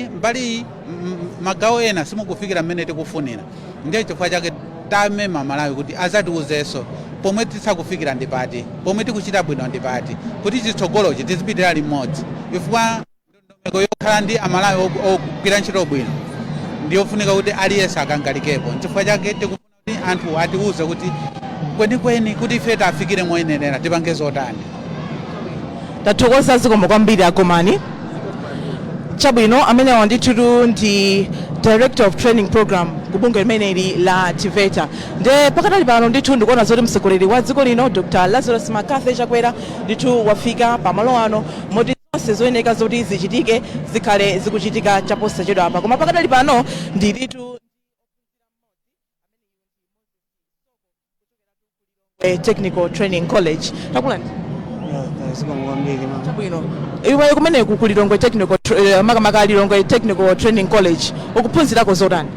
mbali magawo ena simukufikira mmene tikufunira. Ndiye chifukwa chake tamema Malawi kuti azatiuzenso pomwe tisakufikira ndipati, pomwe tikuchita bwino ndipati, kuti chitsogolochi tizipitira limodzi. Chifukwa ndondomeko yokhala ndi amalawi ogwira ntchito bwino ndiyofunika kuti aliyense akangalikepo. Chifukwa chake tikufuna kuti anthu atiuze kuti kwenikweni kuti ife tafikire moyenera tipange zotani. Tathokoza zikomo kwambiri akomani. Chabwino amene wandithu ndi Director of Training Program kubunge limeneli la Teveta. Nde pakatali pano ndithu ndikuona zoti mtsogoleri wa dziko lino Dr. Razarus Chakwera ndithu wafika pamalo ano moti zonse zoyenera zoti zichitike zikhale zikuchitika chaposachedwa apa. Koma pakatali pano ndithu Technical Training College. Takulani? Chabwino. Iwe kumene ku Lero Technical makamaka Lero Technical Training College ukuphunzirako zotani?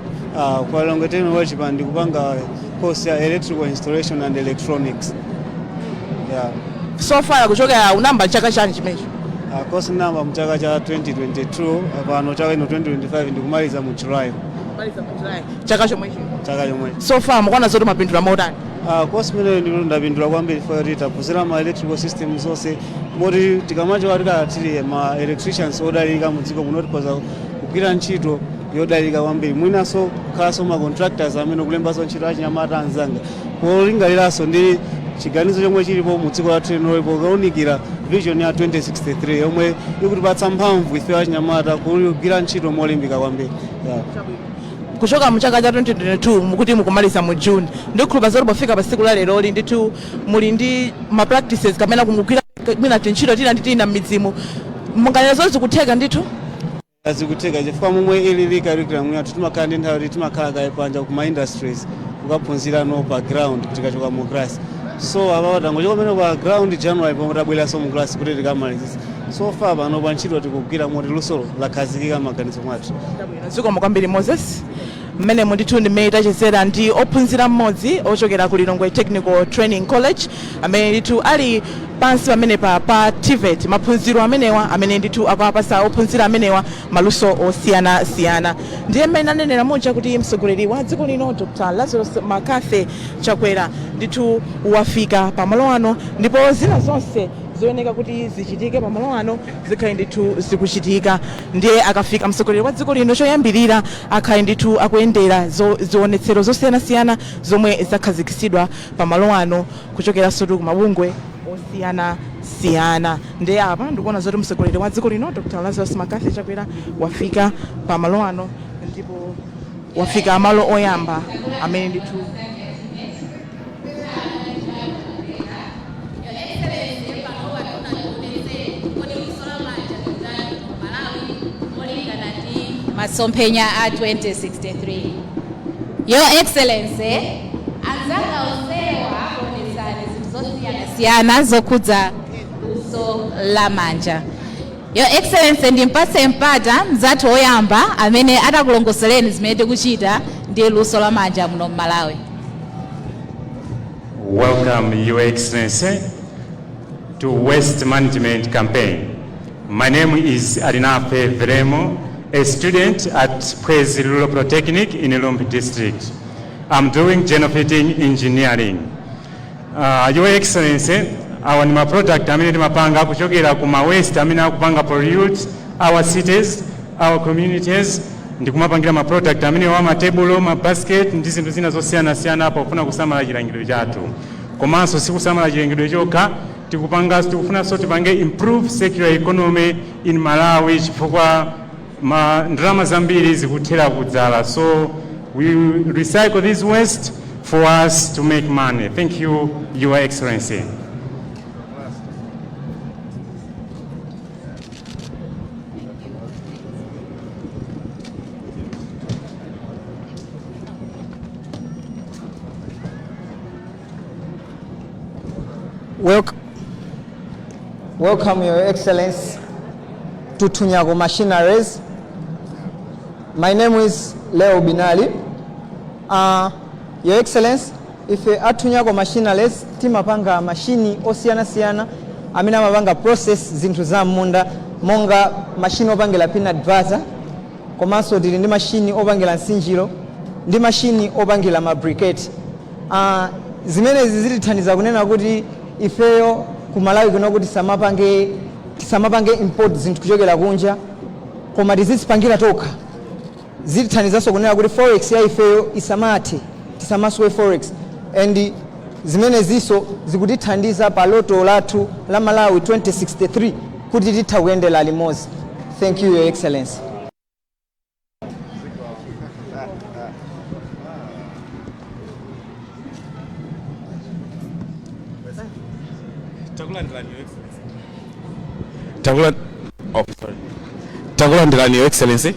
Kwa Lero Technical College ndikupanga course ya electrical installation and electronics. Yeah. So far kuchokera unamba chaka chani chimecho? Course namba mchaka cha 2022 pano chaka ino 2025 ndikumaliza mu July. Kumaliza mu July. Chaka chomwe. Chaka chomwe. So far mukona zoti mapindula mautani? Course mene ndapindula kwambiri for tapuzira ma electrical systems zonse moti tikamacho tili ma electricians odalika mudziko kunoti koza kugwira ntchito yodalika kwambiri mwinaso khaso ma contractors amene kulembaso ntchito achinyamata anzanga polingaliranso ndi chiganizo chomwe chilipo mudziko la Lero pokaunikira vision ya 2063 yomwe ikutipatsa mphamvu ife achinyamata kugwira ntchito molimbika kwambiri. Kuchoka mchaka cha 2022 mukuti mukumaliza mu June ndikukhulupa zoti pofika pa tsiku la lero ndithu muli ndi ma practices kamene kumugwira mwina ntchito tina m'midzimu munganena zoti zikutheka ndithu azikutheka chifukwa momwe ili curriculum yathu timakhala ndi nthawi timakhala kaye panja kuma industries kukaphunzira no background tikachoka mu class so about ngochoka pamene pa ground January pomwe tabweranso mu class kuti tikamalizisa so far pano pa ntchito tikugwira moti lusolo lakhazikika maganizo mwathu. Zikomo kwambiri Moses mmene ndithu ndimene tachezera ndi ophunzira mmodzi ochokera ku Lero Technical Training College amene ndithu ali pansi pamene pa Teveta maphunziro amenewa amene ndithu akawapasa ophunzira amenewa maluso osiyanasiyana. Ndiye mmene anenera moja kuti mtsogoleri wa dziko lino Dr. Razarus Chakwera ndithu wafika pamalo ano ndipo zina zonse zoyenera kuti zichitike pamalo ano zikhale ndithu zikuchitika. Ndiye akafika mtsogoleri wa dziko lino choyambirira akhale ndithu akuyendera zionetsero zosiyanasiyana zomwe zakhazikisidwa pamalo ano kuchokera sotu kumabungwe osiyana. Ndiye apa ndikuona zoti mtsogoleri wa dziko lino Dr. Razarus Chakwera wafika pamalo ano ndipo wafika malo oyamba amene ndithu masomphenya a 2063. Your Excellency, anzanga onsewa kuonesana zinthu zosiyana zokhudza luso la manja. Your Excellency ndimpatse mpata mzathu oyamba amene atakulongosoleni zimene tikuchita ndi luso la manja muno Malawi. Welcome, Your Excellency, to Waste Management Campaign. My name is Arinafe Veremo, a student at Praise Rural Polytechnic in Lumbi District. I'm doing genofitting engineering. Your Excellency, our nima product amene timapanga kuchokera kuma waste amene akupanga pollute our cities, our communities, ndikumapangira ma product amene wa matebulo, ma basket, ndi zinthu zina zosiyana pofuna kusamala chilengedwe chathu. Komanso sikusamala chilengedwe chokha, tikufuna so tipange improve circular economy in Malawi chifukwa ndalama zambiri zikuthera kudzala. So we recycle this waste for us to make money. Thank you, Your Excellency. Welcome, Your Excellency, to Tunyago Machineries. My name is Lero Binali. Your Excellency, if Tunyago Machineries, timapanga machine osiyana amina mapanga process zinthu za munda monga machine opangela peanut butter, komanso tili ndi mashini opangira nsinjiro ndi mashini opangira mabriketi. Zimenezi zitithandiza kunena kuti ifeyo ku Malawi kuno kuti tisamapange import zinthu kuchokera kunja, koma tizizipangira tokha. Zitithandizanso kunena kuti forex ya ifeyo tisamaswe forex, and zimenezinso zikutithandiza pa loto lathu la Malawi 2063 kuti titha kuyendera limodzi. Thank you, Your Excellency. Takulandirani Your Excellency.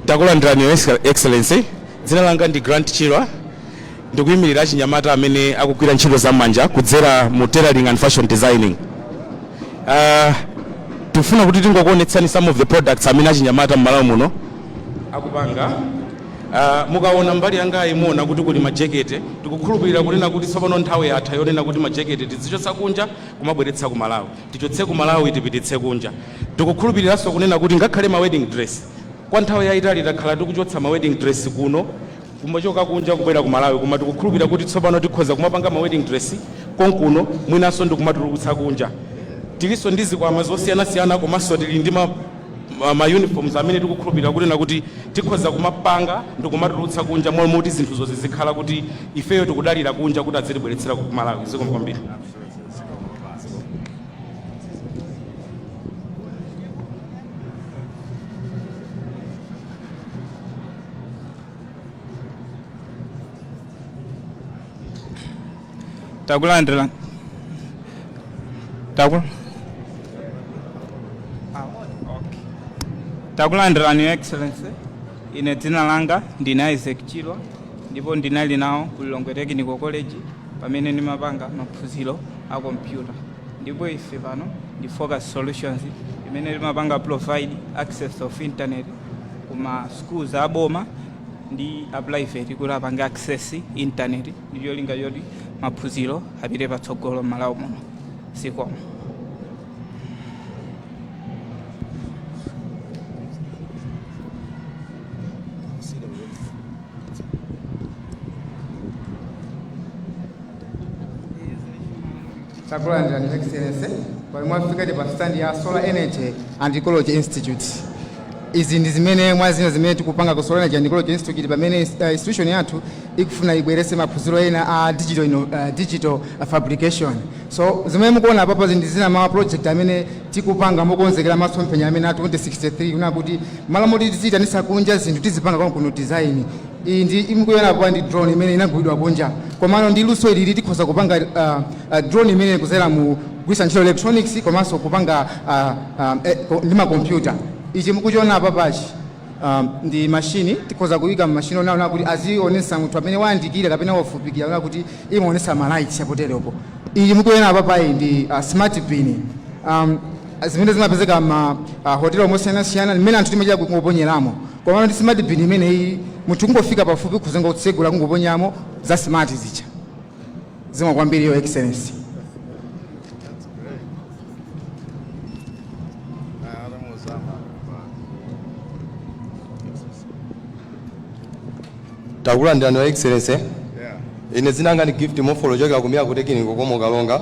Takulandirani Your Excellency. Dzina langa ndi Grant Chilwa. Ndikuyimirira achinyamata amene akugwira ntchito za manja kudzera mu tailoring and fashion designing. Tufuna kuti tingokuonetsani some of the products amene achinyamata m'Malawi muno akupanga. Mukaona mbali yanga imuona kuti kuli majaketi, tikukhulupirira kunena kuti tsopano nthawi yatha yonena kuti majaketi tizichotsa kunja kumabweretsa ku Malawi, tichotse ku Malawi tipititse kunja. Tikukhulupiriranso kunena kuti ngakhale ma wedding dress kwa nthawi yayitali takhala tikuchotsa ma wedding dress kuno kumachoka kunja kubwera ku Malawi, koma tikukhulupirira kuti tsopano tikhoza kumapanga ma wedding dress konkuno mwinanso ndikumatulutsa kunja. Tiliso ndi zikwama zosiyanasiyana komanso tili ndi ma uniforms amene tikukhulupirira kunena kuti tikhoza kumapanga ndikumatulutsa kunja momwe kuti zinthu zonse zikhala kuti ifeyo tikudalira kunja kuti adzitibweretsera ku Malawi. Zikomo kwambiri. Takulandirani Your Excellency. Ine dzina langa ndine Isaac Chilwa ndipo ndinali nawo ku Lilongwe Technical College pamene ndimapanga maphunziro a computer. Ndipo ife pano ndi Focus Solutions imene timapanga provide access of internet kuma schools aboma ndi a private kuti apange access internet ndiyo linga yoti maphunziro apite patsogolo m'Malawi muno. Zikomo. Takulandirani Your Excellency. Pali mwafika ndi pa stand ya Solar Energy and Ecology Institute. Izi ndi zimene mwazino zimene tikupanga ku Solar Energy and Ecology Institute pamene institution yathu ikufuna ibwerese maphunziro ena a digital fabrication. So zimene mukuona papa ndi zina ma project amene tikupanga mokonzekera masomphenya amene a 2063 kuna kuti malamu tizitanisa kunja zinthu tizipanga kuno design. Iyi ndi imkuona pa ndi drone imene inagwidwa kunja. Komano ndi luso ili tikhoza kupanga drone imene kuzera mu kugwisa ntchito electronics komanso kupanga ndi ma computer. Ichi mukuchiona apa pachi ndi machine tikhoza kuyika machine onaona kuti azionesa munthu amene wayandikira kapena wafupikira ona kuti imaonesa ma lights apoteropo. Ichi mukuona apa pai ndi smart bin. Zimene zimapezeka ma hotel omosiyanasiyana imene anthu timachita kungoponyeramo. Komano ndi smart bin imene iyi munthu kungofika pafupi kuzenga kutsegula kungoponyamo za smart zicha. Zikomo kwambiri Your Excellency. Takulandirani Your Excellency. Ine zinanga ni gift mofolo choka kumia kutekiniko komo kalonga.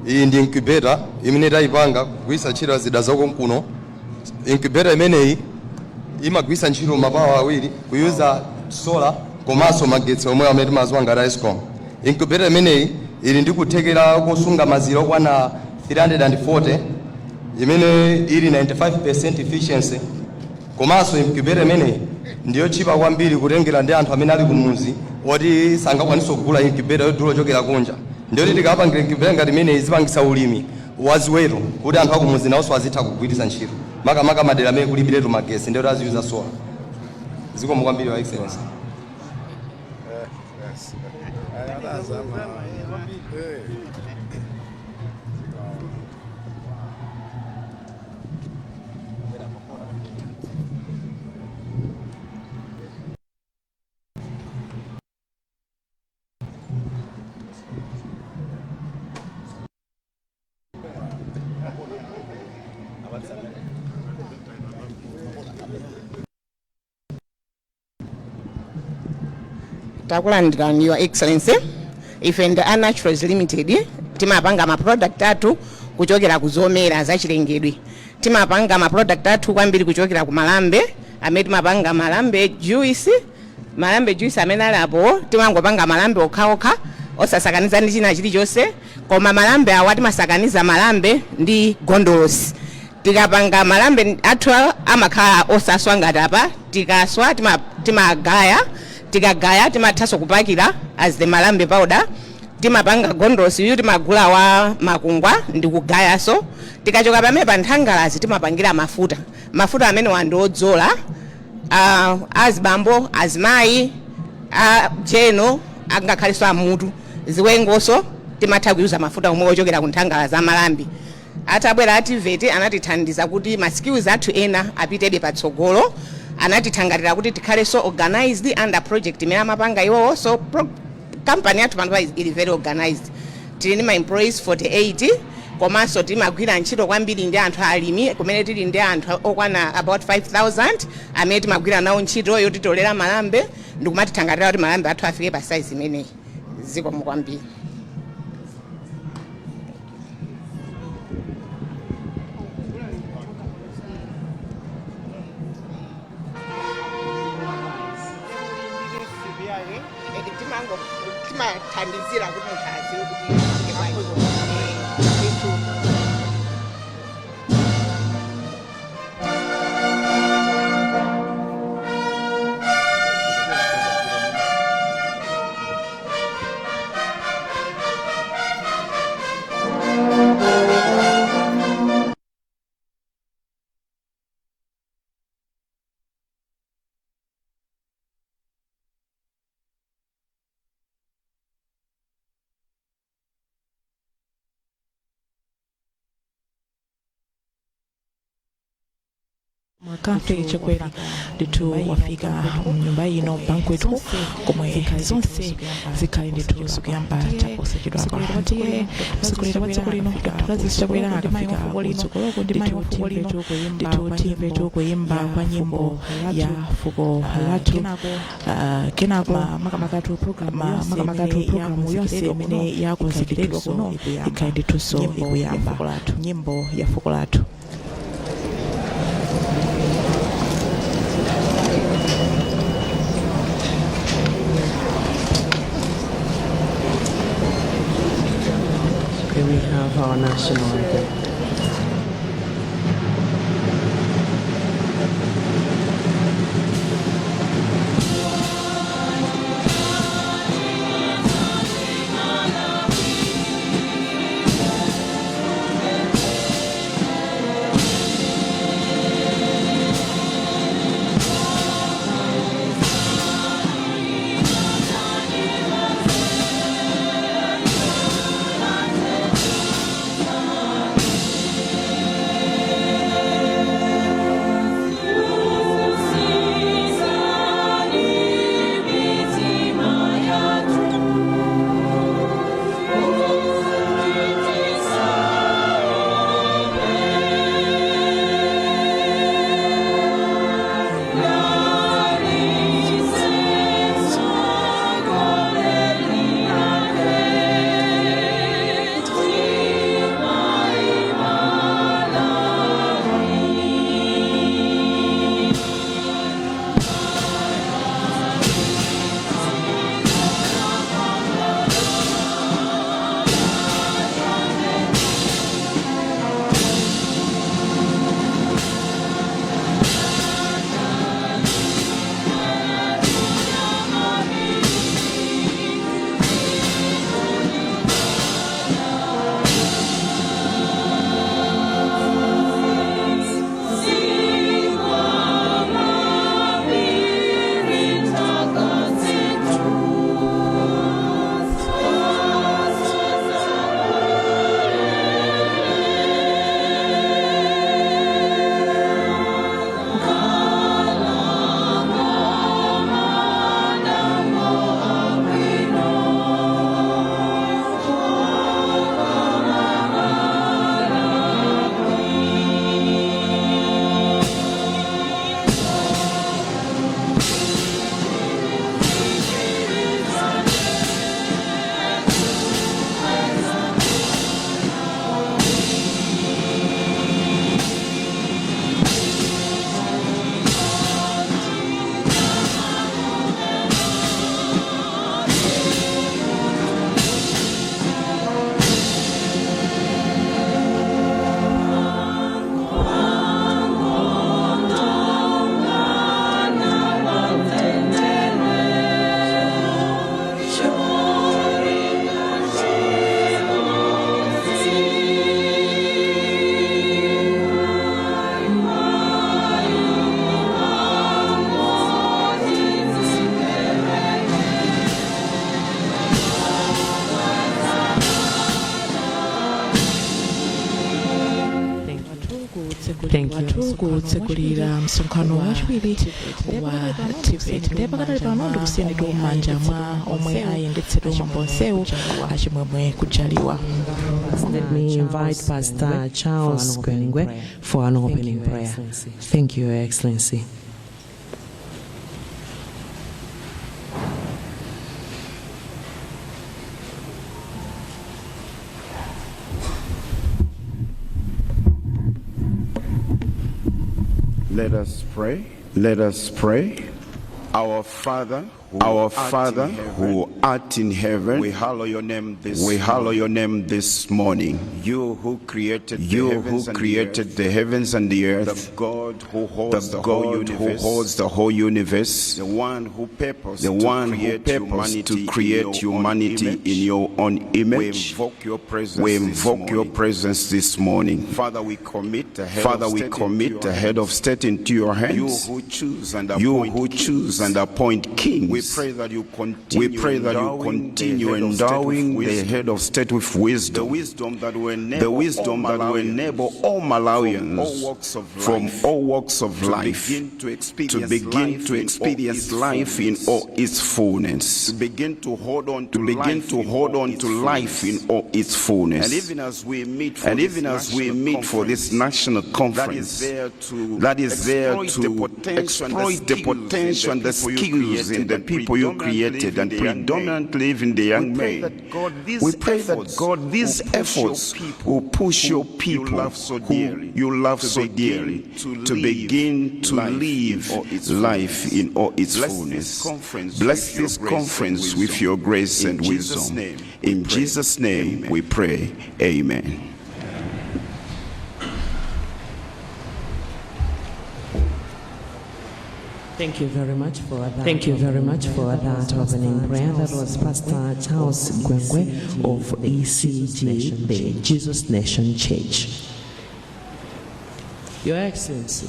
Iyi ndi incubator imene tayipanga kugwisa ntchito zida zako kuno. Incubator imeneyi imagwisa ntchito mapawa awiri kuyuza solar komanso magetsi omwe amene timaziwa ngati Eskom. Incubator imeneyi ili ndi kuthekera kusunga maziro okwana 340 imene ili 95% efficiency. Komanso incubator imeneyi ndiyo chipa kwambiri kutengera ndi anthu amene ali kumuzi oti sangakwanisa kugula incubator yodula chokera kunja. Ndiyo tikapangira incubator ngati imeneyi zipangisa ulimi waziweto kuti anthu akumuzi nawonso azitha kugwiritsa ntchito. Makamaka madera amene kulibiretu magesi ndiyo aziyuza solar. Zikomo kwambiri Your Excellency. Takulandirani Your Excellency. Ife ndi Naturals Limited timapanga ma product athu kuchokera ku Zomwe zachilengedwe. Timapanga ma product athu kwambiri kuchokera ku malambe, amene timapanga malambe juice amene alapo timangopanga malambe okhaokha osasakaniza ndi china chilichonse, koma malambe awa timasakaniza malambe ndi gondolosi. Tikapanga malambe athu amakhala osaswa ngati apa, tikaswa timagaya, tikagaya timathaso kupakira as the malambe powder. Timapanga gondolosi uyu timagula wa makungwa ndi kugayaso. Tikachoka pamene pa nthangalazi timapangira mafuta amene wandodzola azibambo, azimayi, jeno, angakhaliso amutu, ziwengoso timatha kuyuza mafuta omwe ochokera ku nthangalazi amalambe. Atabwera a Teveta anatithandiza kuti ma skills athu ena apitebe patsogolo, anatithangatira kuti tikhale so organized under project imene amapanga iwowo. So company athu pano ili very organized. Tili ndi ma employees 48, komanso timagwira ntchito kwambiri ndi anthu alimi, kumene tili ndi anthu okwana about 5,000 amene timagwira nawo ntchito yotitolera malambe ndi kumatithangatira kuti malambe athu afike pa size imeneyi. Zikomo kwambiri. Timathandizira kuti munthu aziwe kuti Mwakati Chakwera nditu wafika nyumba ino banquet hall komwe zonse zikhali nditu zikuyamba chaposachedwa apa ndiye msikulira wa lino Razarus Chakwera akafika kutsogoloko ndi mayi wafuko lino nditu Teveta kuyimba kwa nyimbo ya fuko lathu kenako makamakatu programu yonse imene yakonzedwa kuno ikhali nditunso ikuyamba nyimbo ya fuko lathu. We have our national anthem. kutsegulira msonkhano wachiwiri wa Teveta. Ndiye pakadali pano ndikusiyeni tu m'manja mwa omwe ayendetsedwa mwambo onsewu achimwemwe kujaliwa. Let me invite Pastor Charles Gwengwe for an opening prayer. Thank you, Your Excellency. Let us pray. Let us pray. Our Father, who art in heaven, we hallow your name this morning. You who created the heavens and the earth, the God who holds the whole universe, the one who purposed to create humanity in your own image. We invoke your presence this morning. Father, we commit the head of state into your hands. You who choose and appoint kings. We pray that you continue endowing the head of state with wisdom. The wisdom that will enable all Malawians from all walks of life to begin to experience life in all its fullness. To begin to hold on to life in all its fullness. And even as we meet for this national conference that is there to exploit the potential and the skills in the people you created, and predominantly even the young men. We pray that God, these efforts will push your people who you love so dearly to begin to live life in all its fullness. Bless this conference with your grace and wisdom. In Jesus' name we pray. Amen. Thank you very much for that. Thank you very much for that opening prayer. That was Pastor Charles Gwengwe of ECG, the Jesus Nation Church. Your Excellency,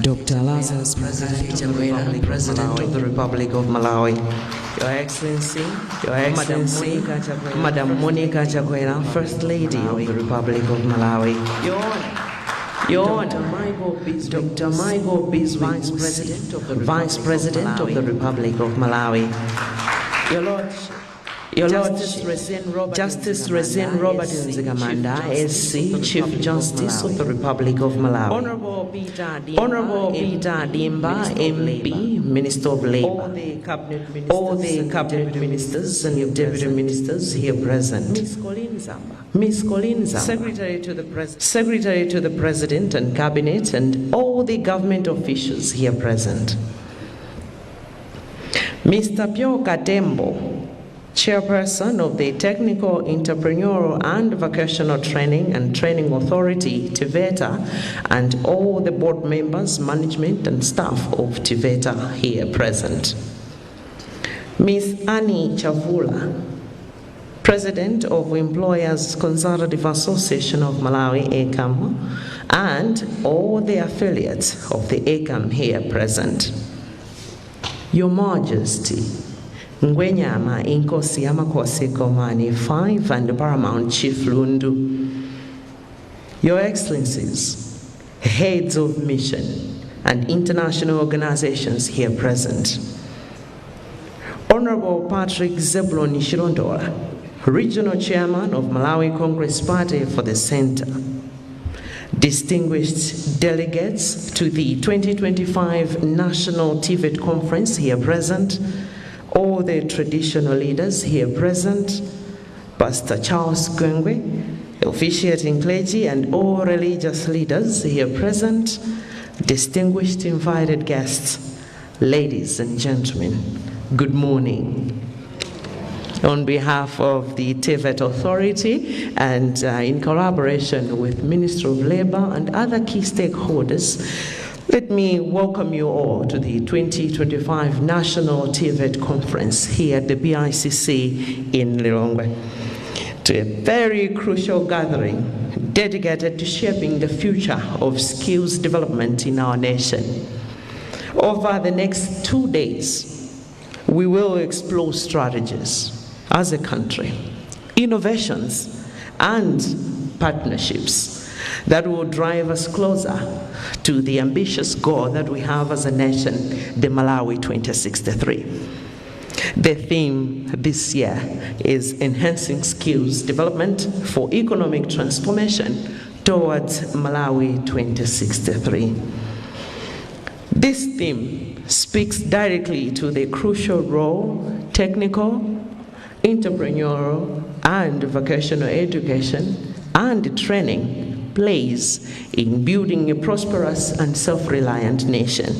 Dr. Razarus, President of the Republic of Malawi. Your Excellency, Madam Monica Chakwera, First Lady of the Republic of Malawi. Your Honor, Dr. Michael Biswick, Vice President of the Republic of Malawi. Your Lordship, Justice Resien Robert Nzigamanda, SC, Chief Justice of the Republic of Malawi. Honorable Peter Dimba, MP, Minister of Labor. All the cabinet ministers and your deputy ministers here present. Miss Colleen Zamba, Secretary to the President and Cabinet, and all the government officials here present. Mr. Pio Katembo, Chairperson of the Technical, Entrepreneurial and Vocational Training and Training Authority, Teveta, and all the board members, management and staff of Teveta here present. Ms. Annie Chavula, President of Employers Consultative Association of Malawi, ECAM, and all the affiliates of the ECAM here present. Your Majesty, Ngwenyama Inkosi Amakosi Komani 5 and Paramount Chief Lundu, Your Excellencies, heads of mission and international organizations here present, Honorable Patrick Zebulon Shirondora, Regional Chairman of Malawi Congress Party for the Center, distinguished delegates to the 2025 National Teveta Conference here present, all the traditional leaders here present, Pastor Charles Gwengwe, the officiating clergy, and all religious leaders here present, distinguished invited guests, ladies and gentlemen, good morning. On behalf of the Teveta Authority and in collaboration with Ministry of Labor and other key stakeholders, let me welcome you all to the 2025 National Teveta Conference here at the BICC in Lilongwe, to a very crucial gathering dedicated to shaping the future of skills development in our nation. Over the next 2 days, we will explore strategies as a country, innovations and partnerships that will drive us closer to the ambitious goal that we have as a nation, the Malawi 2063. The theme this year is enhancing skills development for economic transformation towards Malawi 2063. This theme speaks directly to the crucial role technical, entrepreneurial, and vocational education and training plays in building a prosperous and self-reliant nation.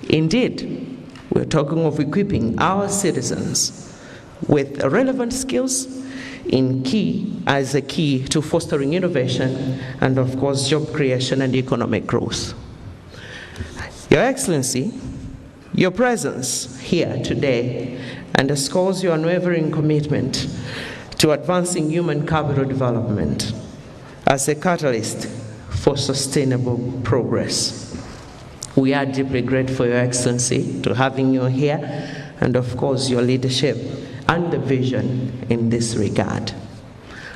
Indeed, we're talking of equipping our citizens with relevant skills as a key to fostering innovation and, of course, job creation and economic growth. Your Excellency, your presence here today underscores your unwavering commitment to advancing human capital development as a catalyst for sustainable progress. We are deeply grateful, Your Excellency, to having you here and, of course, your leadership and the vision in this regard.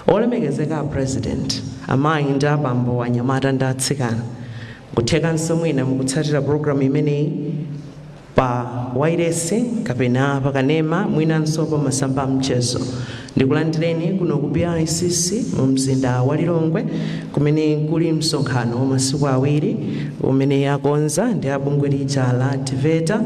Olemekezeka President, amainda abambo wanyamata ndatsikana kuthekanso mwina mukutsatira programu imeneyi pa wairesi kapena pakanema mwinanso pa masamba amchezo. Ndikulandireni kuno ku BICC mu mzinda wa Lilongwe kumene kuli msonkhano wa masiku awiri umene yakonza ndi abungwe lija la Teveta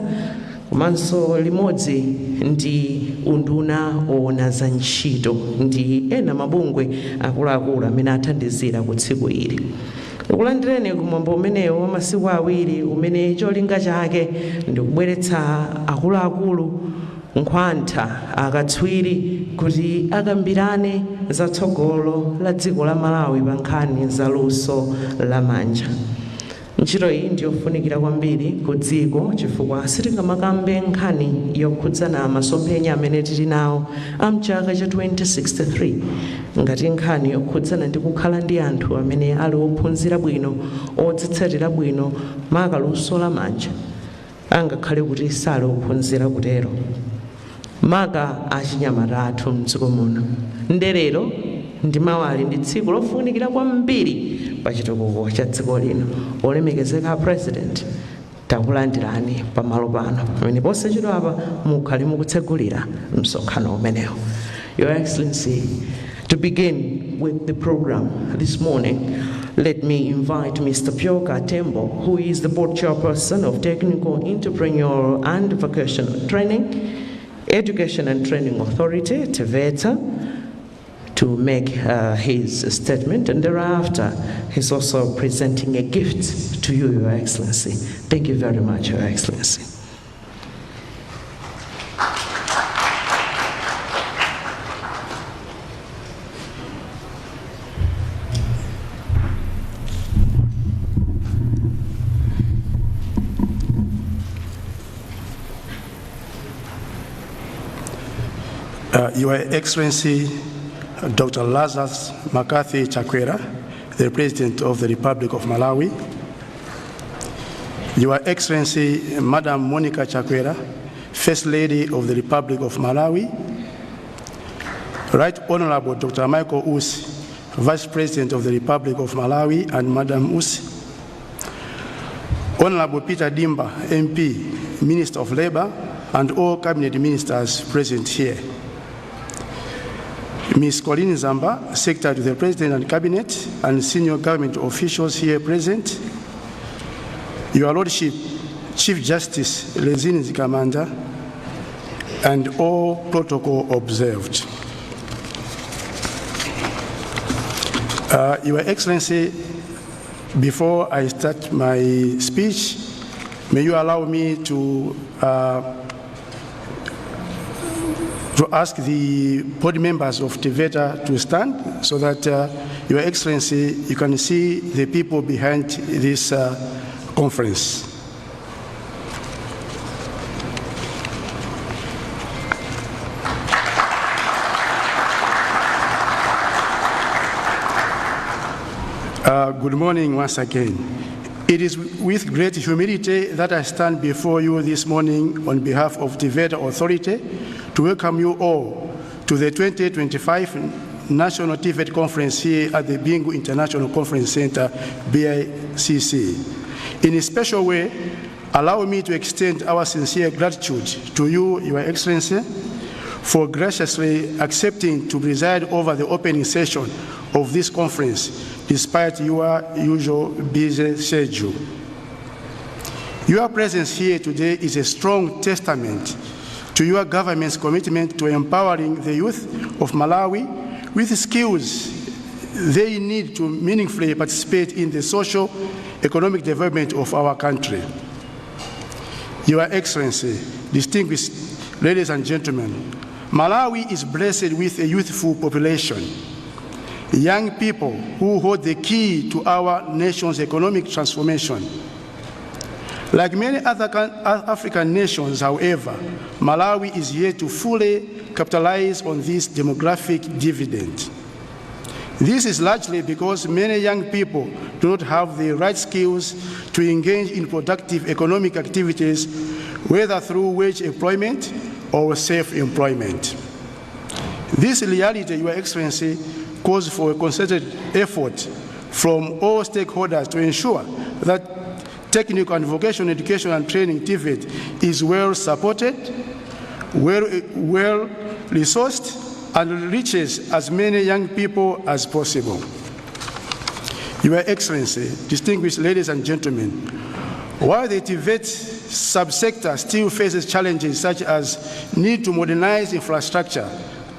komanso limodzi ndi unduna owona za ntchito ndi ena mabungwe akuluakulu amene athandizira ku tsiku ili. Ndikulandireni kumwambo umenewo wa masiku awiri umene cholinga chake ndikubweretsa akuluakulu nkhwantha akatswiri kuti akambirane za tsogolo la dziko la Malawi pa nkhani za luso la manja. Ntchito iyi ndiyofunikira kwambiri ku dziko chifukwa sitingamakambe nkhani yokhudzana masomphenya amene tili nawo amchaka cha 2063 ngati nkhani yokhudzana ndi kukhala ndi anthu amene ali ophunzira bwino, odzitsatira bwino maka luso la manja, angakhale kuti sali ophunzira kutero maka achinyamata athu mdziko muno. Ndelero ndi mawali ndi tsiku lofunikira kwambiri pa chitukuko cha dziko lino. Olemekezeka President, takulandirani pamalo pano pamene posachedwa apa mukhale mukutsegulira msonkhano umenewo. Your Excellency, to begin with the program this morning, let me invite Mr. Pyoka Tembo, who is the board chairperson of Technical, Entrepreneurial and Vocational Training, Education and Training Authority, Teveta, to make his statement, and thereafter he's also presenting a gift to you, Your Excellency. Thank you very much, Your Excellency. Your Excellency, Dr. Razarus McCarthy Chakwera, the President of the Republic of Malawi. Your Excellency, Madam Monica Chakwera, First Lady of the Republic of Malawi. Right Honorable Dr. Michael Usi, Vice President of the Republic of Malawi, and Madam Usi. Honorable Peter Dimba, MP, Minister of Labor, and all Cabinet Ministers present here. Ms. Colleen Zamba, Secretary to the President and Cabinet, and senior government officials here present. Your Lordship, Chief Justice Lezini Zikamanda, and all protocol observed. Your Excellency, before I start my speech, may you allow me to ask the board members of Teveta to stand so that Your Excellency, you can see the people behind this conference. Good morning once again. It is with great humility that I stand before you this morning on behalf of the Teveta Authority to welcome you all to the 2025 National TVET Conference here at the Bingu International Conference Center, BICC. In a special way, allow me to extend our sincere gratitude to you, Your Excellency, for graciously accepting to preside over the opening session of this conference, despite your usual busy schedule. Your presence here today is a strong testament to your government's commitment to empowering the youth of Malawi with skills they need to meaningfully participate in the social, economic development of our country. Your Excellency, distinguished ladies and gentlemen, Malawi is blessed with a youthful population, young people who hold the key to our nation's economic transformation. Like many other African nations, however, Malawi is yet to fully capitalize on this demographic dividend. This is largely because many young people do not have the right skills to engage in productive economic activities, whether through wage employment or self-employment. This reality, Your Excellency, calls for a concerted effort from all stakeholders to ensure that technical and vocational education and training TVET is well supported, well resourced, and reaches as many young people as possible. Your Excellency, distinguished ladies and gentlemen, while the TVET subsector still faces challenges such as need to modernize infrastructure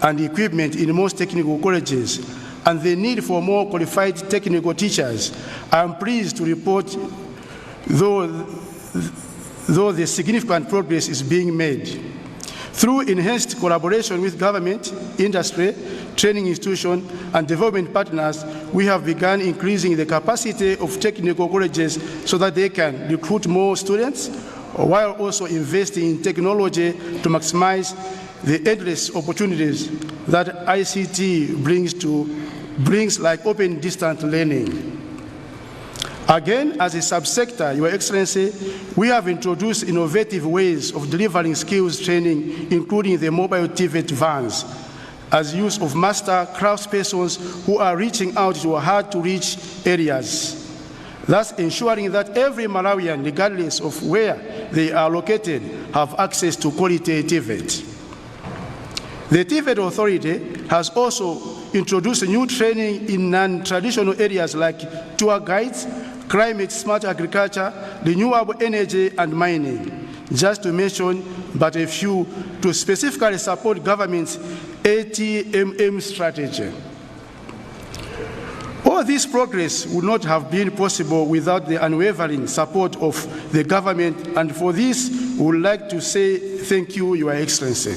and equipment in most technical colleges and the need for more qualified technical teachers, I am pleased to report though the significant progress is being made. Through enhanced collaboration with government, industry, training institutions, and development partners, we have begun increasing the capacity of technical colleges so that they can recruit more students, while also investing in technology to maximize the endless opportunities that ICT brings like open distance learning. Again, as a subsector, Your Excellency, we have introduced innovative ways of delivering skills training, including the mobile TVET vans, as use of master craftspersons who are reaching out to hard-to-reach areas, thus ensuring that every Malawian, regardless of where they are located, have access to quality TVET. The TVET Authority has also introduced new training in non-traditional areas like tour guides, climate-smart agriculture, renewable energy, and mining, just to mention but a few, to specifically support government's ATMM strategy. All this progress would not have been possible without the unwavering support of the government, and for this, we would like to say thank you, Your Excellency.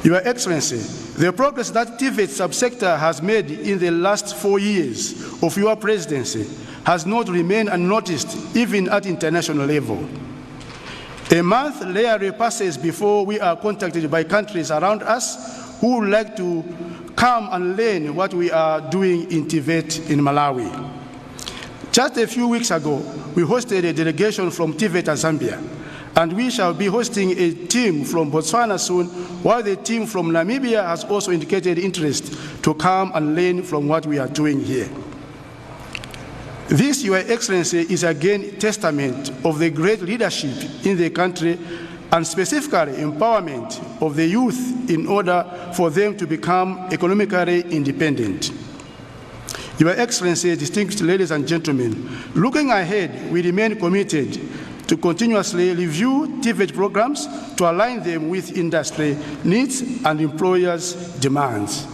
Your Excellency, the progress that TVET subsector has made in the last 4 years of your presidency has not remained unnoticed, even at international level. A month rarely passes before we are contacted by countries around us who would like to come and learn what we are doing in TVET in Malawi. Just a few weeks ago, we hosted a delegation from Teveta, Zambia, and we shall be hosting a team from Botswana soon, while the team from Namibia has also indicated interest to come and learn from what we are doing here. This, Your Excellency, is again testament of the great leadership in the country and specifically empowerment of the youth in order for them to become economically independent. Your Excellency, distinguished ladies and gentlemen, looking ahead, we remain committed to continuously review TVET programs to align them with industry needs and employers' demands.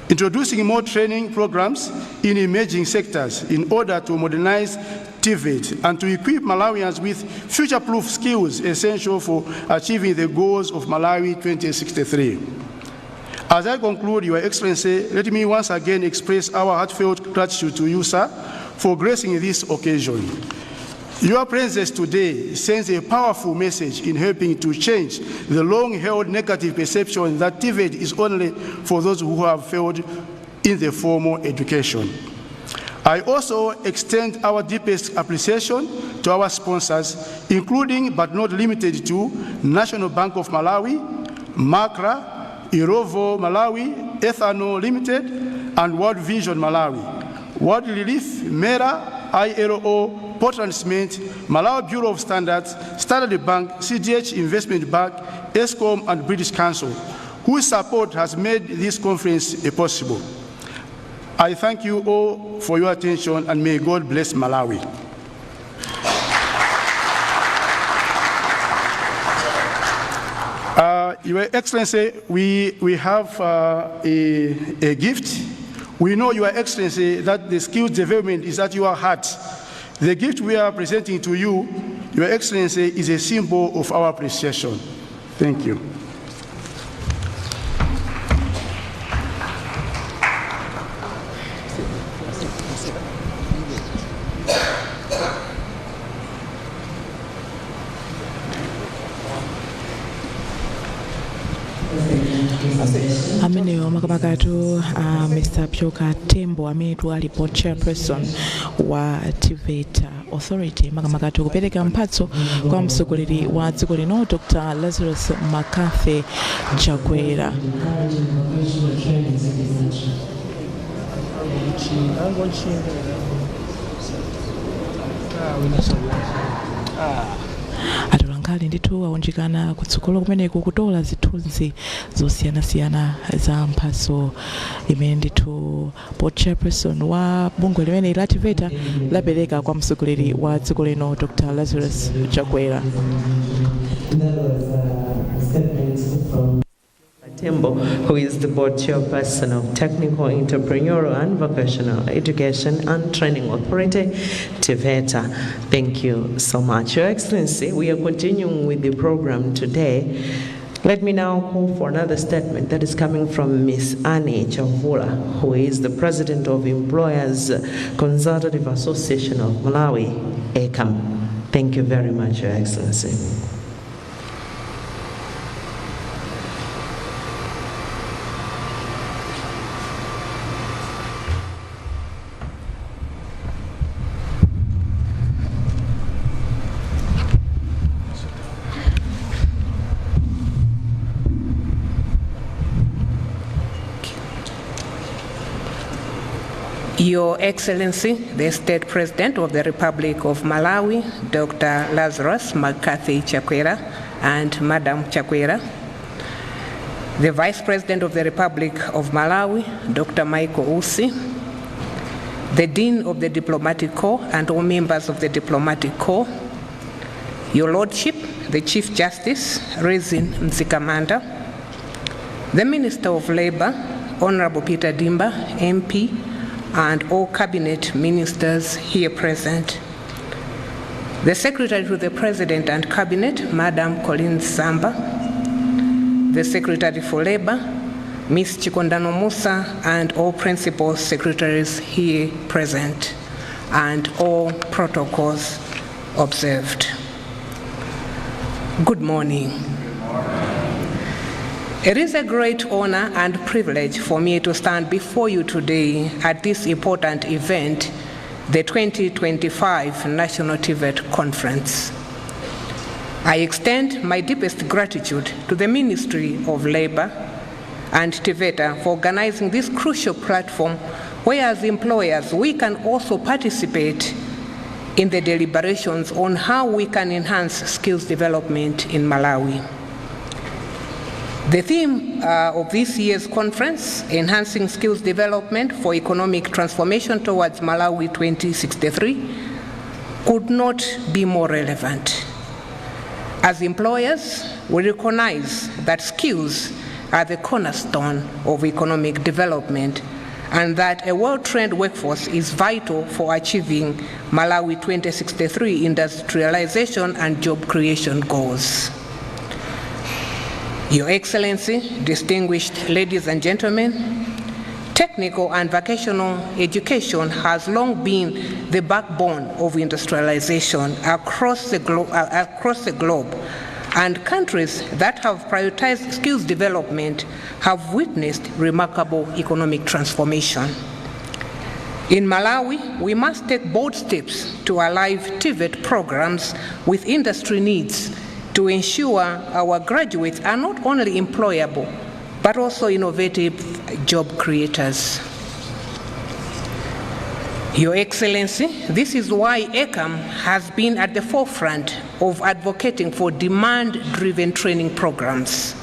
Introducing more training programs in emerging sectors in order to modernize TVET and to equip Malawians with future-proof skills essential for achieving the goals of Malawi 2063. As I conclude, Your Excellency, let me once again express our heartfelt gratitude to you, sir, for gracing this occasion. Your presence today sends a powerful message in helping to change the long-held negative perception that TVET is only for those who have failed in the formal education. I also extend our deepest appreciation to our sponsors, including but not limited to National Bank of Malawi, MACRA, Irovo Malawi, Ethanol Limited, and World Vision Malawi, World Relief, MERA, ILO, Portland Cement, Malawi Bureau of Standards, Standard Bank, CDH Investment Bank, ESCOM, and British Council, whose support has made this conference possible. I thank you all for your attention, and may God bless Malawi. Your Excellency, we have a gift. We know, Your Excellency, that the skills development is at your heart. The gift we are presenting to you, Your Excellency, is a symbol of our appreciation. Thank you. Ameneyo makamaka Mr. Pyoka Tembo amene ali board chairperson wa Teveta Authority makamaka kupereka mphatso kwa mtsogoleri wa dziko lino Dr. Razarus Makathe Chakwera. Atolankhale ndithu aunjikana kutsogolo kumeneko kutola zithunzi zosiyanasiyana za mphatso imene ndithu board chairperson wa bungwe limene la Teveta lapereka kwa mtsogoleri wa dziko lino Dr. Razarus Chakwera. Tembo, who is the board chairperson of Technical, Entrepreneurial and Vocational Education and Training Authority, Teveta. Thank you so much. Your Excellency, we are continuing with the program today. Let me now call for another statement that is coming from Ms. Annie Chakwera, who is the President of Employers Consultative Association of Malawi, ECAM. Thank you very much, Your Excellency. Your Excellency, the State President of the Republic of Malawi, Dr. Razarus Makathe Chakwera, and Madam Chakwera, the Vice President of the Republic of Malawi, Dr. Michael Usi, the Dean of the Diplomatic Corps and all members of the Diplomatic Corps, Your Lordship, the Chief Justice, Rezin Mzikamanda, the Minister of Labor, Honorable Peter Dimba, MP, and all cabinet ministers here present. The Secretary to the President and Cabinet, Madam Colleen Samba, the Secretary for Labor, Ms. Chikondano Musa, and all principal secretaries here present, and all protocols observed. Good morning. It is a great honor and privilege for me to stand before you today at this important event, the 2025 National Teveta Conference. I extend my deepest gratitude to the Ministry of Labor and Teveta for organizing this crucial platform where, as employers, we can also participate in the deliberations on how we can enhance skills development in Malawi. The theme of this year's conference, Enhancing Skills Development for Economic Transformation Towards Malawi 2063, could not be more relevant. As employers, we recognize that skills are the cornerstone of economic development and that a well-trained workforce is vital for achieving Malawi 2063 industrialization and job creation goals. Your Excellency, distinguished ladies and gentlemen, technical and vocational education has long been the backbone of industrialization across the globe, and countries that have prioritized skills development have witnessed remarkable economic transformation. In Malawi, we must take bold steps to align Teveta programs with industry needs to ensure our graduates are not only employable, but also innovative job creators. Your Excellency, this is why ECAM has been at the forefront of advocating for demand-driven training programs.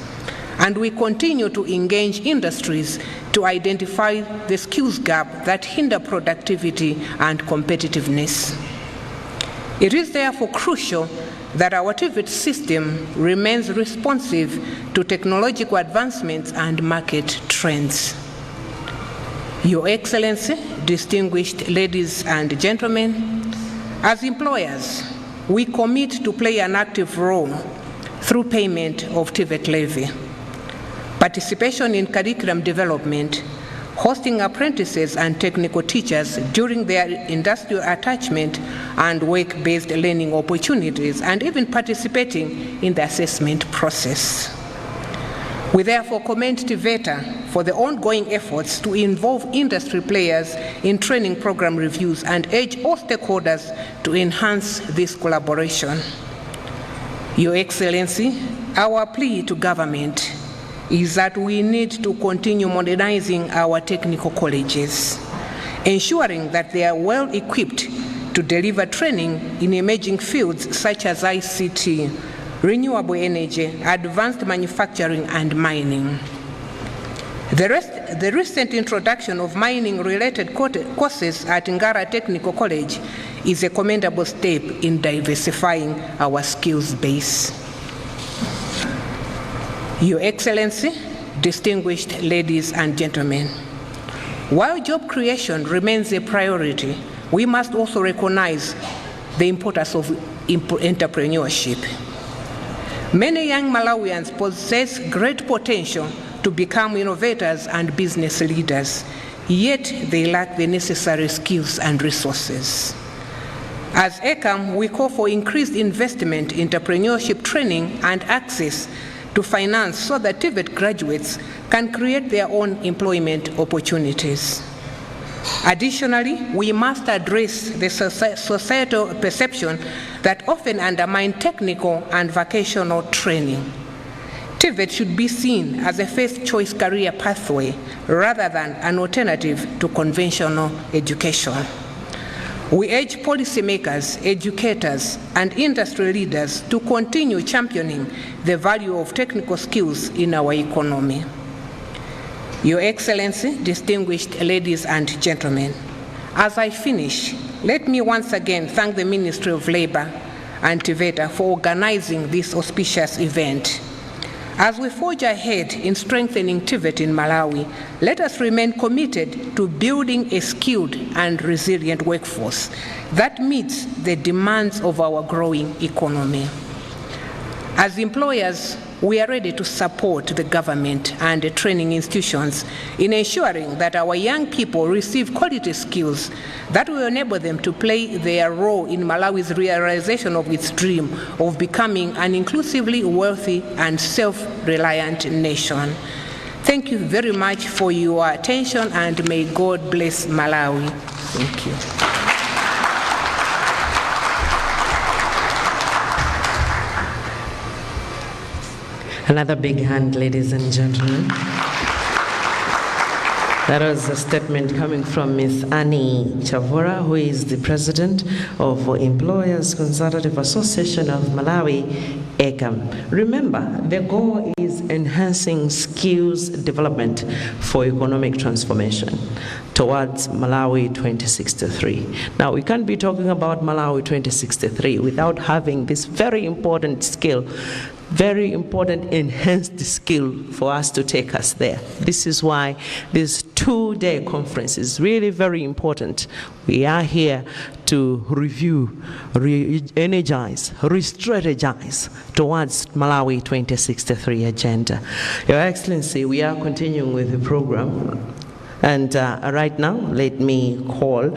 And we continue to engage industries to identify the skills gap that hinder productivity and competitiveness. It is therefore crucial that our TVET system remains responsive to technological advancements and market trends. Your Excellency, distinguished ladies and gentlemen, as employers, we commit to play an active role through payment of TVET levy, participation in curriculum development, hosting apprentices and technical teachers during their industrial attachment and work-based learning opportunities, and even participating in the assessment process. We therefore commend Teveta for the ongoing efforts to involve industry players in training program reviews and urge all stakeholders to enhance this collaboration. Your Excellency, our plea to government is that we need to continue modernizing our technical colleges, ensuring that they are well equipped to deliver training in emerging fields such as ICT, renewable energy, advanced manufacturing, and mining. The recent introduction of mining-related courses at Ngara Technical College is a commendable step in diversifying our skills base. Your Excellency, distinguished ladies and gentlemen, while job creation remains a priority, we must also recognize the importance of entrepreneurship. Many young Malawians possess great potential to become innovators and business leaders, yet they lack the necessary skills and resources. As ECAM, we call for increased investment in entrepreneurship training and access to finance so that TVET graduates can create their own employment opportunities. Additionally, we must address the societal perception that often undermine technical and vocational training. TVET should be seen as a first-choice career pathway rather than an alternative to conventional education. We urge policymakers, educators, and industry leaders to continue championing the value of technical skills in our economy. Your Excellency, distinguished ladies and gentlemen, as I finish, let me once again thank the Ministry of Labor and Teveta for organizing this auspicious event. As we forge ahead in strengthening TVET in Malawi, let us remain committed to building a skilled and resilient workforce that meets the demands of our growing economy. As employers, we are ready to support the government and the training institutions in ensuring that our young people receive quality skills that will enable them to play their role in Malawi's realization of its dream of becoming an inclusively wealthy and self-reliant nation. Thank you very much for your attention, and may God bless Malawi. Thank you. Another big hand, ladies and gentlemen. That was a statement coming from Ms. Annie Chakwera, who is the president of Employers Consultative Association of Malawi, ECAM. Remember, the goal is enhancing skills development for economic transformation towards Malawi 2063. Now, we can't be talking about Malawi 2063 without having this very important skill, very important enhanced skill for us to take us there. This is why this two-day conference is really very important. We are here to review, re-energize, re-strategize towards Malawi 2063 agenda. Your Excellency, we are continuing with the program. And right now, let me call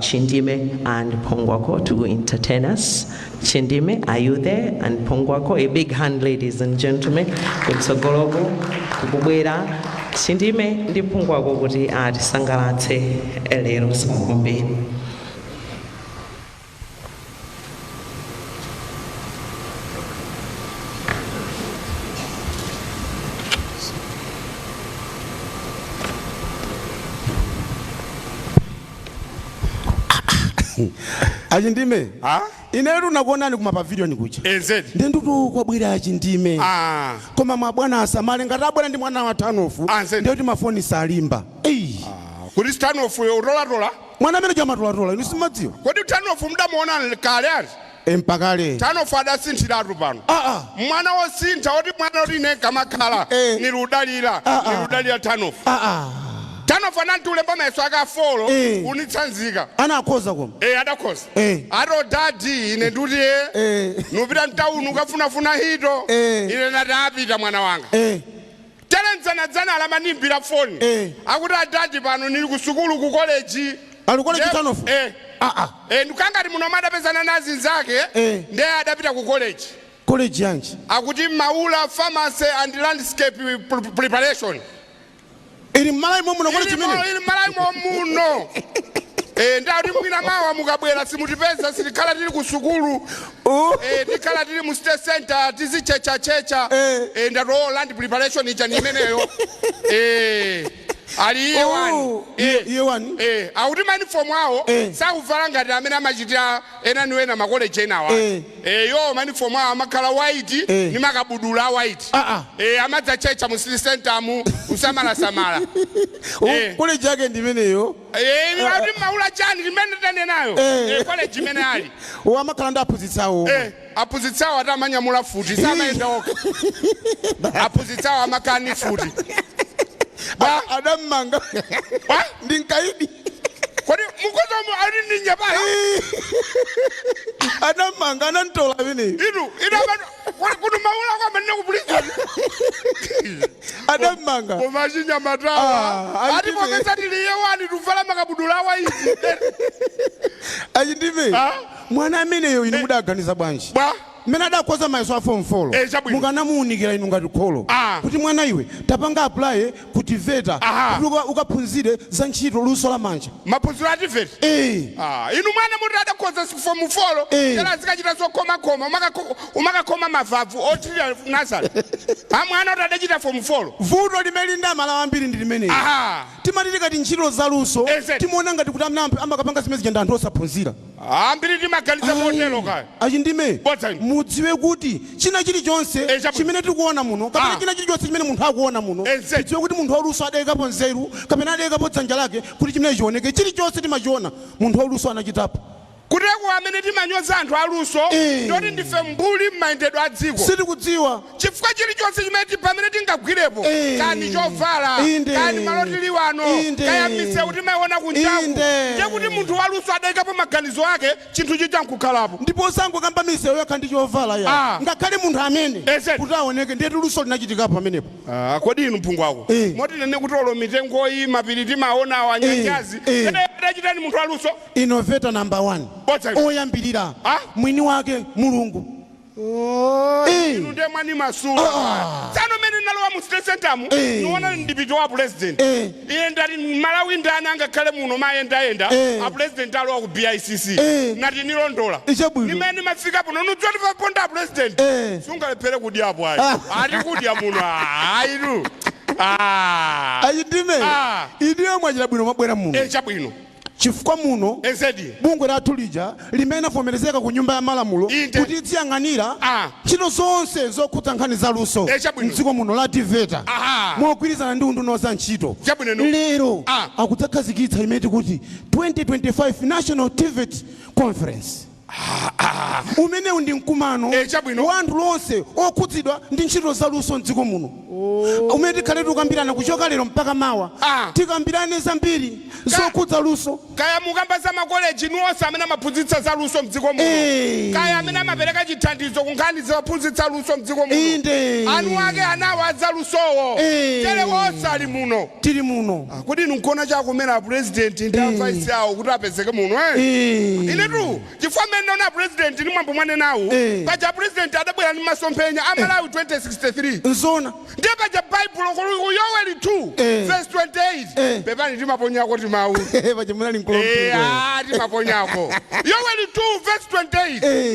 Chindime and Pongwako to entertain us. Chindime, are you there? And Pongwako, a big hand, ladies and gentlemen. Kutsogologo, Kubwera, Chindime, ndi Pongwako kuti atisangalatse Lero Zomwe. Achindime. Ineru nakuonani kuma video nikucha. Ndi ndutu kwabwera achindime. Koma mabwana asamale ngati abwera ndi mwana wa Tanofu. Ndi kuti mafoni salimba. Kuti Tanofu yo rola. Mwana amene chama rola inu simadziwa. Kodi Tanofu mudamuona kale ati? Empakale. Tanofu adasinthiratu pano. Mwana wosintha oti mwana oti ne kamakhala ni ludalira Tanofu. Tanofu anantulemba mayeso akafolo unitsanzika. Anakhoza koma. Adakhoza. Aro dadi ine nduti nupita mtauni ukafunafuna hito. Ine natapita mwana wanga. Telenzana alamanimbira foni. Akuti adadi pano nili kusukulu ku college. Ali college Tanofu? Ndukangati muno madapezana nazi nzake ndiye adapita ku college. College yanji? Akuti Maula Pharmacy and Landscape Preparation. Ili Malawi muno college mine? Ili Malawi muno. Ndati mwina mawa mukabwera simutipeza silikhala tili ku sukulu. Tikhala tili mu state center tizichecha. Ndatola land preparation icha ni imeneyo. Ali yewani auti manifomu awo sakuvala ngati amene amachitira ena makoleji enawa yo manifomu awo amakhala white ni makabudula white amadzachecha mu city center mu usamala college yake ndimeneyo auti maula chani limene tanenayo college imene ali amakhala ndi aphunzitsawo aphunzitsawo atamanyamula futi samayenda oka aphunzitsawo amakani futi Adam manga. Ndinkaidi. Kodi mukoza mu ali ninja bala. Adam manga nantola bine. Inu kudu maula kwa mene ku police. Adam manga. Ko majinya matawa. Ati ko mesa tiliye wani tuvala makabudula wa hizi. Ajindime. Mwana ameneyo inu mudaganiza bwanji. Mena adakoza mayeso a form 4 mukana muunikira inu ngati kholo kuti mwana iwe tapanga apply ku Teveta kuti ukaphunzire za ntchito luso la manja maphunziro a Teveta inu mwana muti adakoza form 4 tera zikachita zokhoma umakakoma mavavu othira nasala mwana uti adachita form 4 vuto limeli ndi amalawi ambiri ndi limene timati tikati ntchito za luso timuona ngati kuti amakapanga zimene zija anthu osaphunzira ambiri timaganiza motero kaya achindime mudziwe kuti china chilichonse chimene tikuona muno kapena china chilichonse chimene munthu akuona muno tidziwe kuti munthu waluso adayikapo nzeru kapena adayikapo dzanja lake kuti chimene chioneke chilichonse timachiona munthu waluso anachitapo kuteko amene timanyoza anthu aluso ndoti ndife mbuli m'mayendedwe a dziko sitikudziwa chifukwa chilichonse chimene pamene tingagwirepo kani chovala kani malotiliwano kaya misewu timayiona kunjaku ndiye kuti munthu waluso adayikapo maganizo ake chinthu chija nkukhalapo ndipo sangokamba misewu yokha ndi chovala ya ngakhale munthu amene kuti aoneke ndiye luso linachitikapo pamenepo kodi inu mphungu wako moti nene kuti olo mitengoyi mapiri timaona awanyanjazi adachitani munthu waluso innovator number 1 oyambirira mwini wake mulungu inu ndiye mwani masula tsano mene nalowa mu state center mu niona ndipito wa president iye ndati Malawi ndani angakhale muno mayendayenda a president alowa ku BICC nati nilondola nimene mafika puno nudzoti paponda president sungalephere kudyapo ayi ati kudya muno ayitu ayindime idiyo mwachita bwino mabwera muno chabwino chifukwa muno bungwe lathu lija limene avomerezeka ku nyumba ya malamulo kuti idziyang'anira ntchito zonse zokhudza nkhani za luso mdziko muno la Teveta mogwirizana ndi unduna za ntchito lero akudzakhazikitsa imene tikuti 2025 National Teveta Conference umenewu ndi mkumano wa anthu lonse okhudzidwa ndi ntchito za luso mdziko muno umene tikhale tikukambirana kuchoka lero mpaka mawa tikambirane zambiri zokhudza luso kaya mukamba za makoleji nuonse amene amaphunzitsa za luso mdziko muno kaya amene amapereka chithandizo ku nkhani zophunzitsa luso mdziko muno anu ake anawo adza lusowo tere wonse ali muno tili muno kuti inu nkuona chakumena president ndi vice awo kuti apezeke muno inetu chifukwa mmene naona president ni mwambo mwane nawo paja president adabwera ndi masomphenya a Malawi 2063 nzona ndiye paja Bible Yoweli 2 verse 28 pepani timaponyako timawu paja munali nkulombe timaponyako Yoweli 2 verse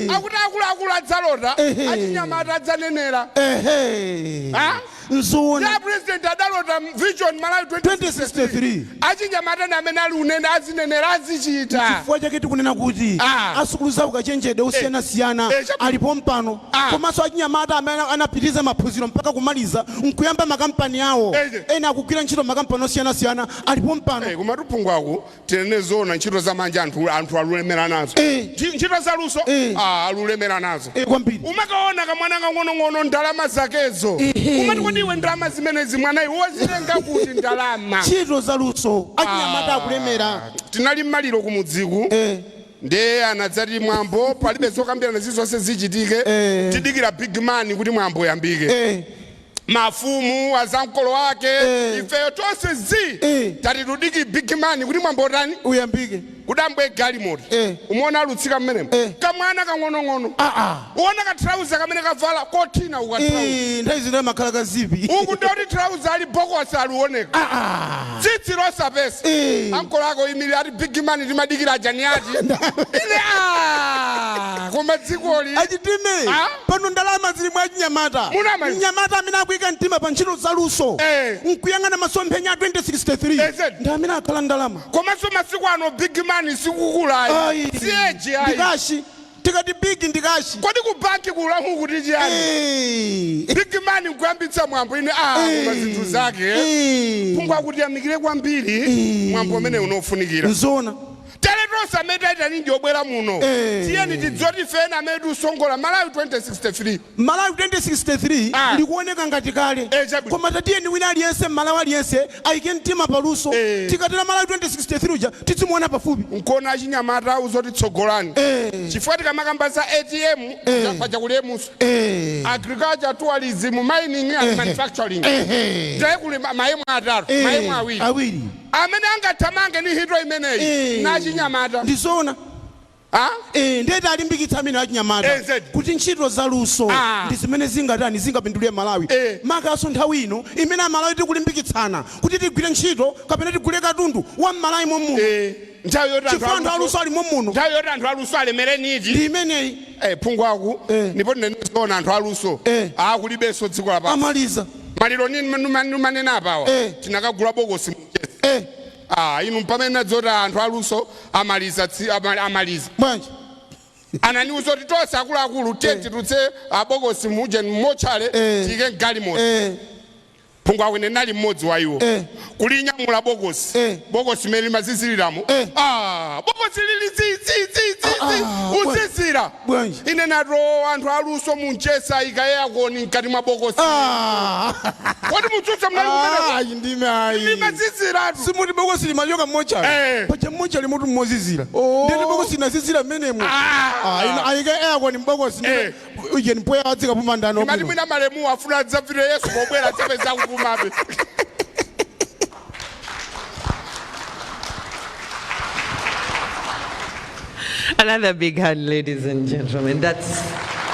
28 akuti akulu adzalota achinyamata adzanenera nzoona ya president adalota vision Malawi 2063 achinyamata amene ali unene azinenera azichita chifukwa chake tikunena kuti asukulu zawo kachenjede osiyanasiyana alipo mpano komanso achinyamata amene anapitiriza maphunziro mpaka kumaliza nkuyamba makampani awo ena akugwira ntchito makampani osiyanasiyana alipo mpano koma tupungwaku tinene zoona ntchito za manja anthu alulemera nazo ntchito za luso alulemera nazo kwambiri umakaona kamwana kang'onong'ono ndalama zakezo umati kodi iwe ndalama zimenezi mwanayi wozitenga kuti ndalama ntchito za luso achinyamata akulemera tinali mmaliro kumudziku nde anadzati mwambo palibe zokambirana zizonse zichitike tidikira big man kuti mwambo yambike mafumu azamkolo wake ifeyo tonse tati tudiki big man kuti mwambo tani uyambike kudambwe galimoto umona alutsika mmenemo kamwana kang'onong'ono uona katrauza kamene kavala kotina ukatrauza nthawi zina makhala kazipi uku ndoti trauza ali bokosi aluoneka tsitsi losapesa ankolo ako imili ati big man timadikira ajani ati ine koma dzikoli achitime pano ndalama zili mwa chinyamata mnyamata amene akuyika mtima pa ntchito zaluso nkuyang'ana masomphenya a 2063 ndi amene akhala ndalama komanso masiku ano big man sikukulayi siyeji ayi ndikashi tikati big ndikashi kodi ku banki kulamu kuti chiyani big man nkuyambitsa mwambo ine koma zinthu zake pungwa kuti yamikire kwambiri mwambo umene unofunikira nzona teletonse amene taitani ndiobwera muno tiyeni tidzoti fena amene tiusongola Malawi 2063 Malawi 2063 likuoneka ngati kale koma tatiyeni wina aliyense Malawi aliyense ayike mtima paluso tikatera Malawi 2063 uja tidzimuona pafupi nkona achinyamata uzoti tsogolani chifukwa tikamakamba za ATM paja kuli emuso agriculture, tourism, mining and manufacturing ndiye kuli mayemu atatu mayemu awiri amene angathamange ni hito imeneyi nachinyamata ndizona ndiyeti alimbikitsa amene achinyamata kuti ntchito za luso ndi zimene zingatani zingapindulire Malawi makaso nthawi ino imene aMalawi tikulimbikitsana kuti tigwire ntchito kapena tigule katundu wa m'Malawi mommuno chifukwa anthu aluso ali mommuno nthawi yoti anthu aluso alemere niti ndi imeneyi phungwaku ndipo ndineziona anthu aluso akulibenso dziko lapasi amaliza maliro manena apawa tinakagula bokosi mchesi inu pamene dzota anthu aluso amaliza bwanji ananiuza kuti tonse akuluakulu tenti tutse abokosi muje mochale tike galimoto phungwaku ine nali mmodzi wa iwo kulinyamula bokosi meli maziziliramo bokosi lili uzizira ine nato anthu aluso munchesa ikayakoni mkati mwa bokosi kodi mutsutsa mnali ndime maziziratu simuti bokosi limachoka mmochale pacha mmochale mutu mmozizira ndiyeti bokosi inazizira mmenemo ayike yakoni mbokosi uje mpoya wadzika pumandano imati mwina malemu afuna adzapfire Yesu pobwera tsapeza kupumabe Another big hand, ladies and gentlemen. That's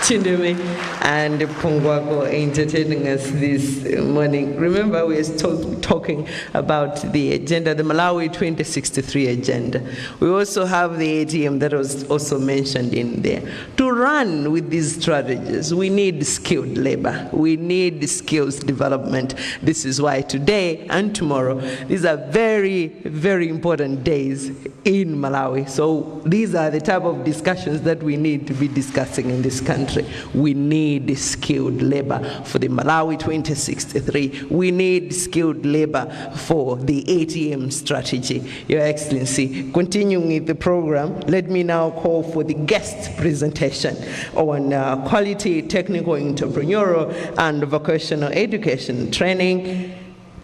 Chindeme and Pungwako entertaining us this morning. Remember, we are talking about the agenda, the Malawi 2063 agenda. We also have the ATM that was also mentioned in there. To run with these strategies, we need skilled labor. We need skills development. This is why today and tomorrow, these are very, very important days in Malawi. So these are the type of discussions that we need to be discussing in this country. We need skilled labor for the Malawi 2063. We need skilled labor for the ATM strategy. Your Excellency, continuing with the program, let me now call for the guest presentation on quality technical entrepreneurial and vocational education training,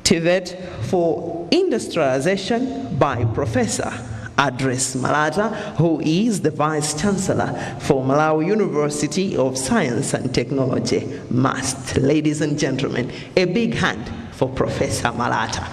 Teveta for industrialization by Professor Address Malata, who is the Vice Chancellor for Malawi University of Science and Technology, MUST. Ladies and gentlemen, a big hand for Professor Malata.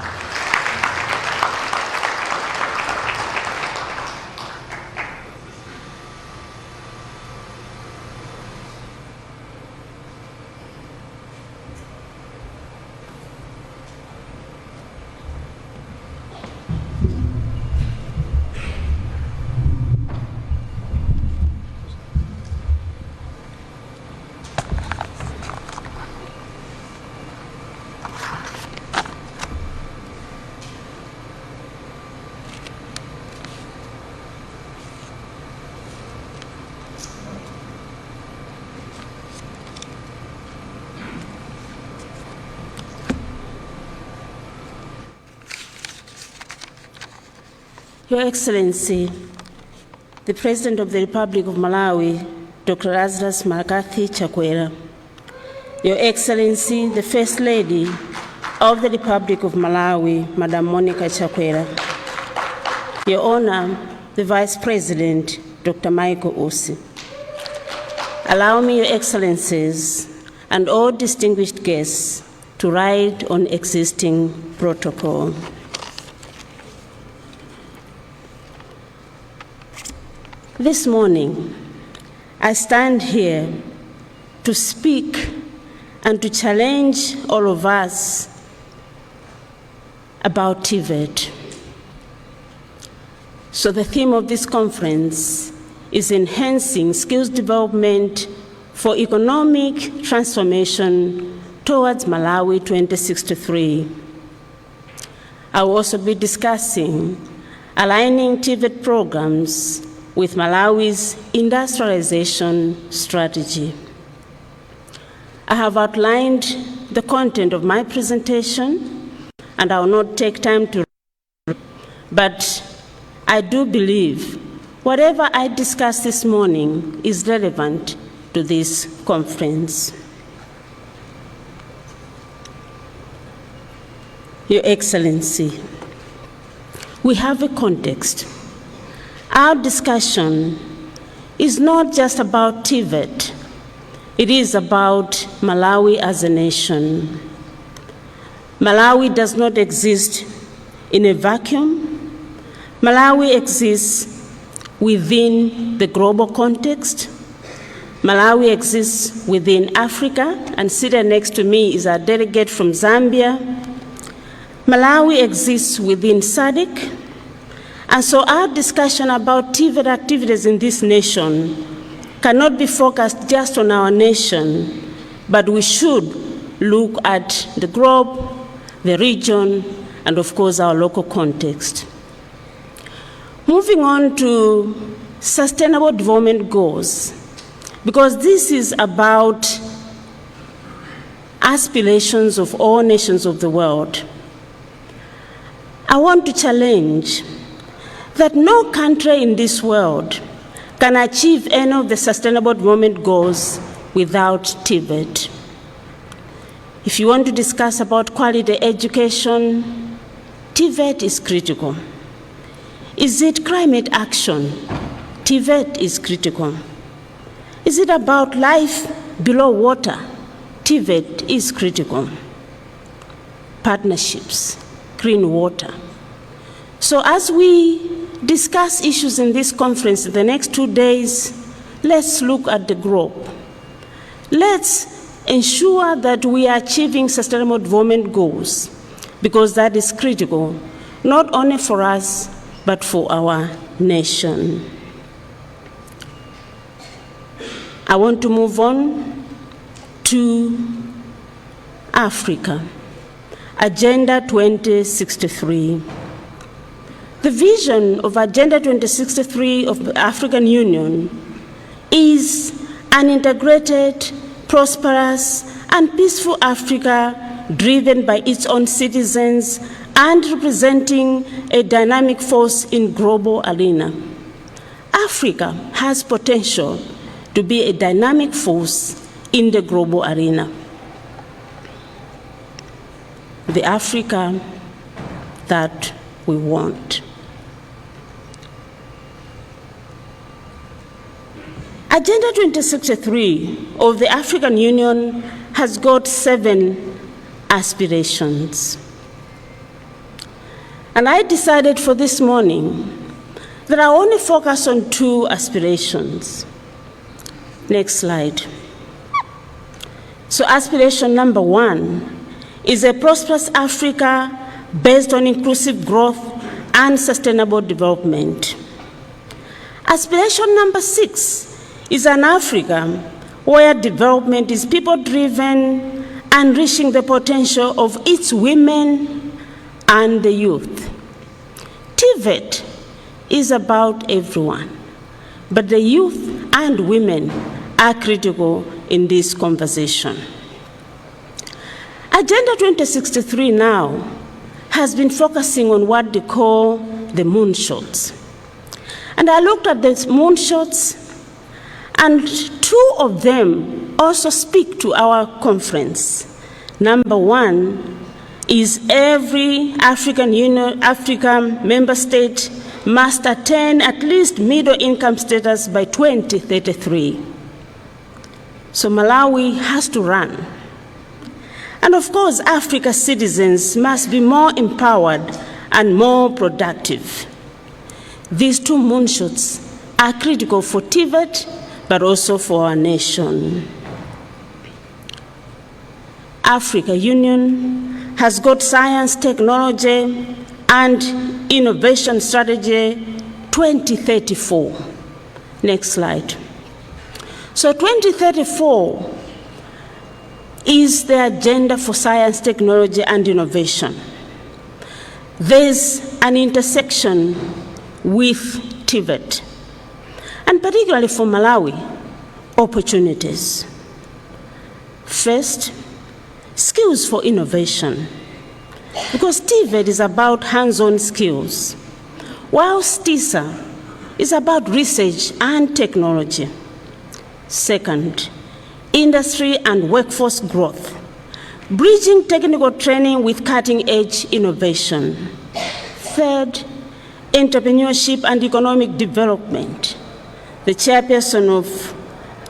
Your Excellency, the President of the Republic of Malawi, Dr. Razarus Chakwera, Your Excellency, the First Lady of the Republic of Malawi, Madam Monica Chakwera, Your Honor, the Vice President, Dr. Michael Osi. Allow me, Your Excellencies, and all distinguished guests to ride on existing protocol. This morning, I stand here to speak and to challenge all of us about TVET. So the theme of this conference is enhancing skills development for economic transformation towards Malawi 2063. I will also be discussing aligning TVET programs with Malawi's industrialization strategy. I have outlined the content of my presentation, and I will not take time to read, but I do believe whatever I discuss this morning is relevant to this conference. Your Excellency, we have a context. Our discussion is not just about TVET, it is about Malawi as a nation. Malawi does not exist in a vacuum. Malawi exists within the global context. Malawi exists within Africa, and seated next to me is our delegate from Zambia. Malawi exists within SADC. And so our discussion about TVET activities in this nation cannot be focused just on our nation, but we should look at the globe, the region, and of course our local context. Moving on to Sustainable Development Goals, because this is about aspirations of all nations of the world. I want to challenge that no country in this world can achieve any of the Sustainable Development Goals without TVET. If you want to discuss about quality education, TVET is critical. Is it climate action? TVET is critical. Is it about life below water? TVET is critical. Partnerships, clean water. So as we discuss issues in this conference in the next 2 days, let's look at the globe. Let's ensure that we are achieving Sustainable Development Goals, because that is critical, not only for us, but for our nation. I want to move on to Africa, Agenda 2063. The vision of Agenda 2063 of the African Union is an integrated, prosperous, and peaceful Africa driven by its own citizens and representing a dynamic force in global arena. Africa has potential to be a dynamic force in the global arena. The Africa that we want. Agenda 2063 of the African Union has got 7 aspirations. And I decided for this morning that I only focus on 2 aspirations. Next slide. So aspiration number 1 is a prosperous Africa based on inclusive growth and sustainable development. Aspiration number 6 is an Africa where development is people-driven and reaching the potential of its women and the youth. TVET is about everyone, but the youth and women are critical in this conversation. Agenda 2063 now has been focusing on what they call the moonshots. And I looked at the moonshots, and 2 of them also speak to our conference. Number 1 is every African member state must attain at least middle income status by 2033. So Malawi has to run. And of course, Africa's citizens must be more empowered and more productive. These 2 moonshots are critical for TVET, but also for our nation. Africa Union has got science, technology, and innovation strategy 2034. Next slide. So 2034 is the agenda for science, technology, and innovation. There's an intersection with TVET, and particularly for Malawi, opportunities. First, skills for innovation, because TVET is about hands-on skills, whilst TISA is about research and technology. Second, industry and workforce growth, bridging technical training with cutting-edge innovation. Third, entrepreneurship and economic development. The chairperson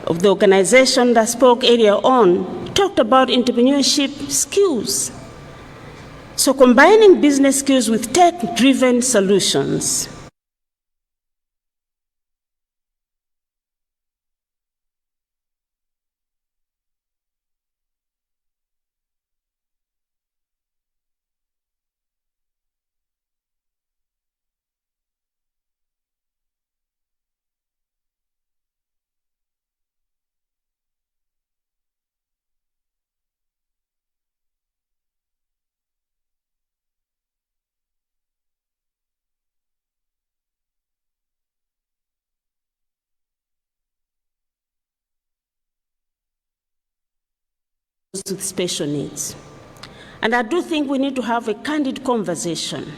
of the organization that spoke earlier on talked about entrepreneurship skills. So combining business skills with tech-driven solutions. With special needs. And I do think we need to have a candid conversation.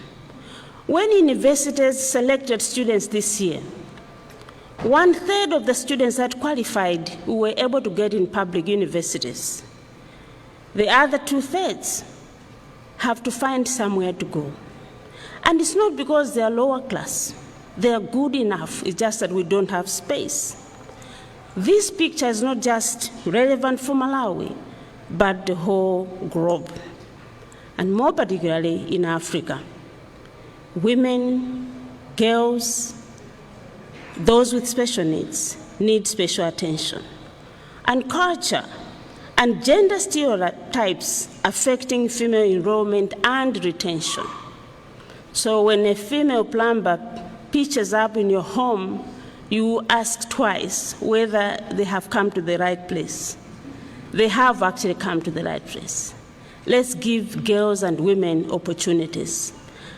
When universities selected students this year, 1/3 of the students that qualified who were able to get in public universities. The other 2/3 have to find somewhere to go. And it's not because they are lower class. They are good enough, it's just that we don't have space. This picture is not just relevant for Malawi, but the whole globe, and more particularly in Africa. Women, girls, those with special needs need special attention. And culture and gender stereotypes affecting female enrollment and retention. So when a female plumber pitches up in your home, you ask twice whether they have come to the right place. They have actually come to the right place. Let's give girls and women opportunities.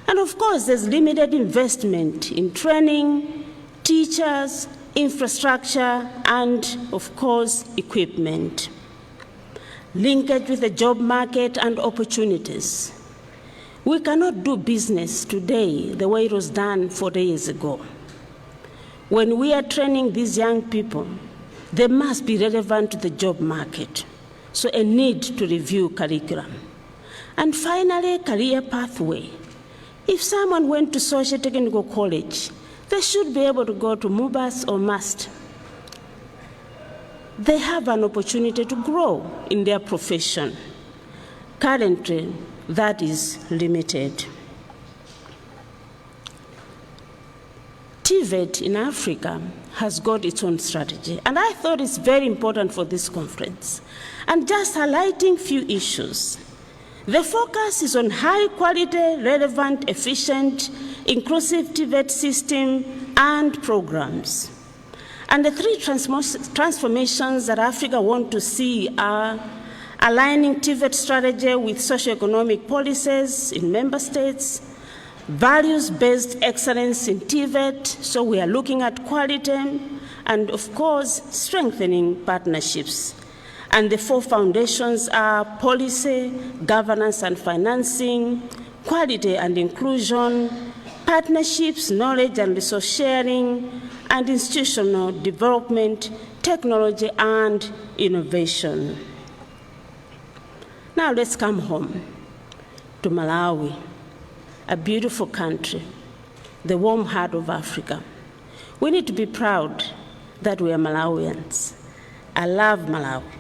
And of course, there's limited investment in training, teachers, infrastructure, and of course, equipment. Linkage with the job market and opportunities. We cannot do business today the way it was done 40 years ago. When we are training these young people, they must be relevant to the job market, so a need to review curriculum. And finally, career pathway. If someone went to social technical college, they should be able to go to MUBAS or MAST. They have an opportunity to grow in their profession. Currently, that is limited. TVET in Africa has got its own strategy, and I thought it's very important for this conference. And just highlighting few issues. The focus is on high quality, relevant, efficient, inclusive TVET system and programs. And the 3 transformations that Africa wants to see are aligning TVET strategy with socioeconomic policies in member states, values-based excellence in TVET, so we are looking at quality, and of course, strengthening partnerships. And the 4 foundations are policy, governance and financing, quality and inclusion, partnerships, knowledge and resource sharing, and institutional development, technology and innovation. Now let's come home to Malawi, a beautiful country, the warm heart of Africa. We need to be proud that we are Malawians. I love Malawi.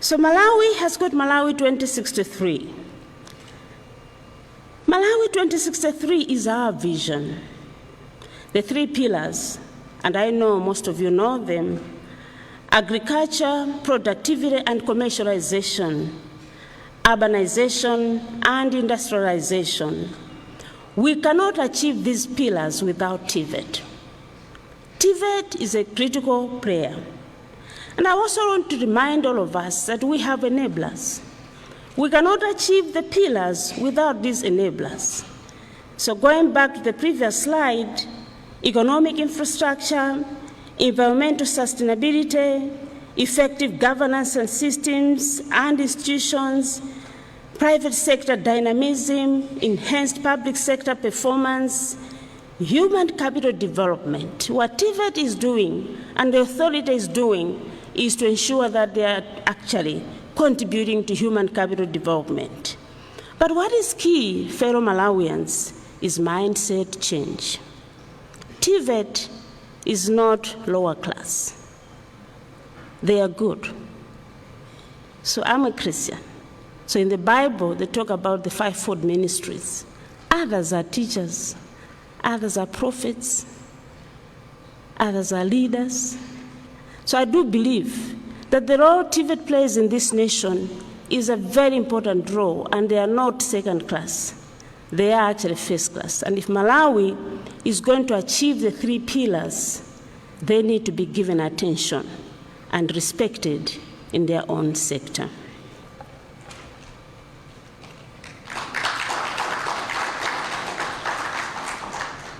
So Malawi has got Malawi 2063. Malawi 2063 is our vision. The 3 pillars, and I know most of you know them: agriculture, productivity and commercialization, urbanization and industrialization. We cannot achieve these pillars without TVET. TVET is a critical player. And I also want to remind all of us that we have enablers. We cannot achieve the pillars without these enablers. So going back to the previous slide, economic infrastructure, environmental sustainability, effective governance and systems and institutions, private sector dynamism, enhanced public sector performance, human capital development. What TVET is doing and the authority is doing is to ensure that they are actually contributing to human capital development. But what is key, fellow Malawians, is mindset change. TVET is not lower class. They are good. So I'm a Christian. So in the Bible, they talk about the fivefold ministries. Others are teachers, others are prophets, others are leaders. So I do believe that the role TVET plays in this nation is a very important role, and they are not second class. They are actually first class. And if Malawi is going to achieve the 3 pillars, they need to be given attention and respected in their own sector.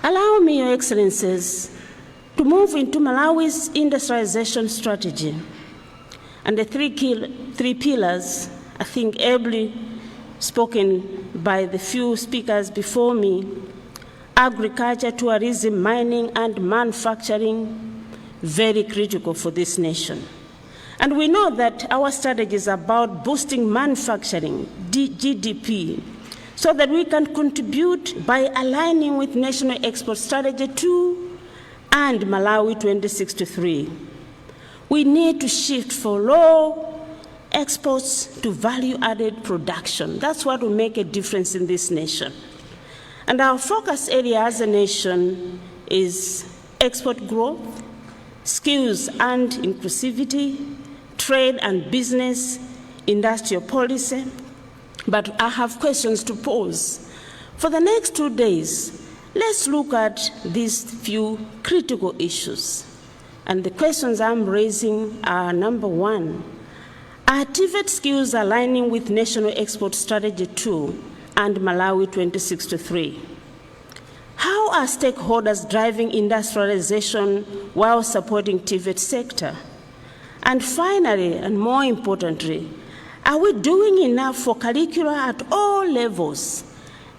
Allow me, Your Excellencies, to move into Malawi's industrialization strategy. And the 3 pillars, I think ably spoken by the few speakers before me: agriculture, tourism, mining, and manufacturing, very critical for this nation. And we know that our strategy is about boosting manufacturing, GDP, so that we can contribute by aligning with National Export Strategy 2 and Malawi 2063. We need to shift from low exports to value-added production. That's what will make a difference in this nation. And our focus area as a nation is export growth, skills and inclusivity, trade and business, industrial policy. But I have questions to pose. For the next 2 days, let's look at these few critical issues. And the questions I'm raising are: number 1, are TVET skills aligning with National Export Strategy 2 and Malawi 2063? How are stakeholders driving industrialization while supporting TVET sector? And finally, and more importantly, are we doing enough for curricula at all levels?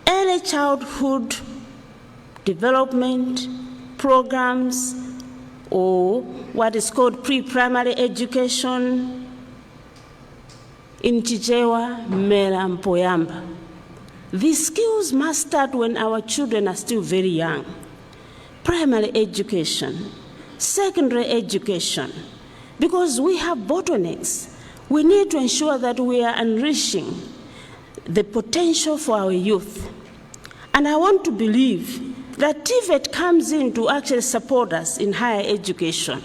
Early childhood development programs, or what is called pre-primary education in Chichewa, Mera, Mpoyamba. These skills must start when our children are still very young. Primary education, secondary education, because we have bottlenecks. We need to ensure that we are unleashing the potential for our youth. And I want to believe that TVET comes in to actually support us in higher education.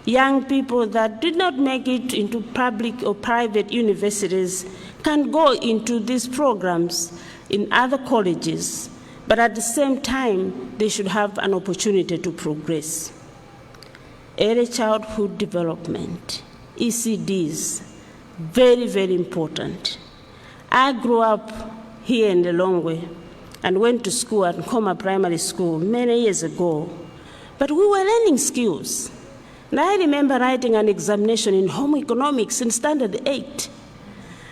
Young people that did not make it into public or private universities can go into these programs in other colleges, but at the same time, they should have an opportunity to progress. Early childhood development, ECDs, very, very important. I grew up here in Lilongwe and went to school at Nkoma Primary School many years ago, but we were learning skills. And I remember writing an examination in home economics in Standard 8.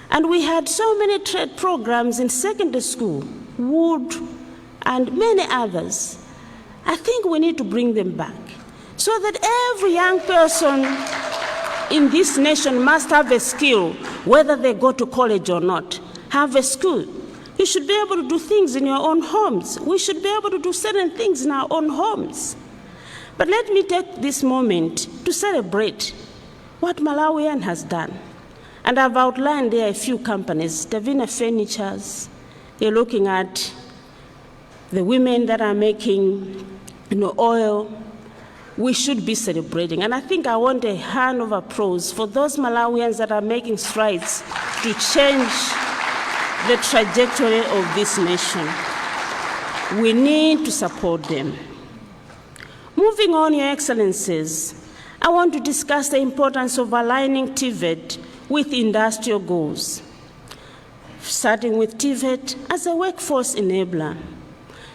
And we had so many trade programs in secondary school: wood, and many others. I think we need to bring them back so that every young person in this nation must have a skill, whether they go to college or not, have a skill. You should be able to do things in your own homes. We should be able to do certain things in our own homes. But let me take this moment to celebrate what Malawian has done. And I've outlined there a few companies, Teveta Furnitures. You're looking at the women that are making oil. We should be celebrating. And I think I want a hand of applause for those Malawians that are making strides to change the trajectory of this nation. We need to support them. Moving on, Your Excellencies, I want to discuss the importance of aligning TVET with industrial goals, starting with TVET as a workforce enabler.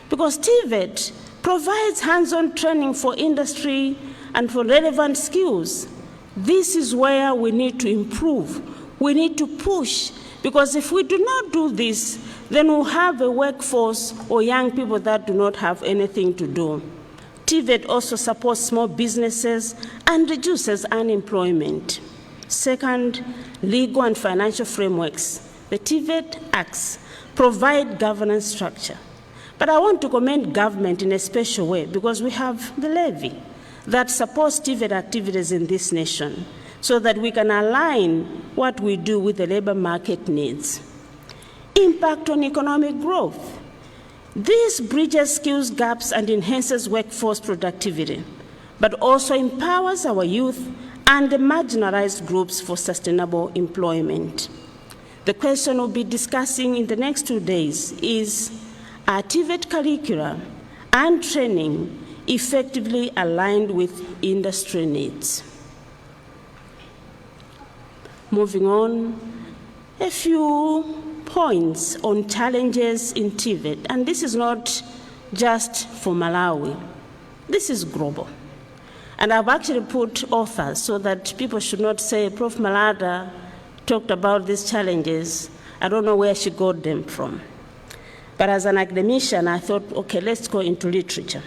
Because TVET provides hands-on training for industry and for relevant skills. This is where we need to improve. We need to push, because if we do not do this, then we'll have a workforce or young people that do not have anything to do. TVET also supports small businesses and reduces unemployment. Second, legal and financial frameworks. The TVET Acts provide governance structure. But I want to commend government in a special way, because we have the levy that supports TVET activities in this nation so that we can align what we do with the labor market needs. Impact on economic growth. This bridges skills gaps and enhances workforce productivity, but also empowers our youth and the marginalized groups for sustainable employment. The question we'll be discussing in the next 2 days is, are TVET curricula and training effectively aligned with industry needs? Moving on, a few points on challenges in TVET, and this is not just for Malawi, this is global. And I've actually put authors so that people should not say Prof. Malada talked about these challenges. I don't know where she got them from. But as an academician, I thought, okay, let's go into literature.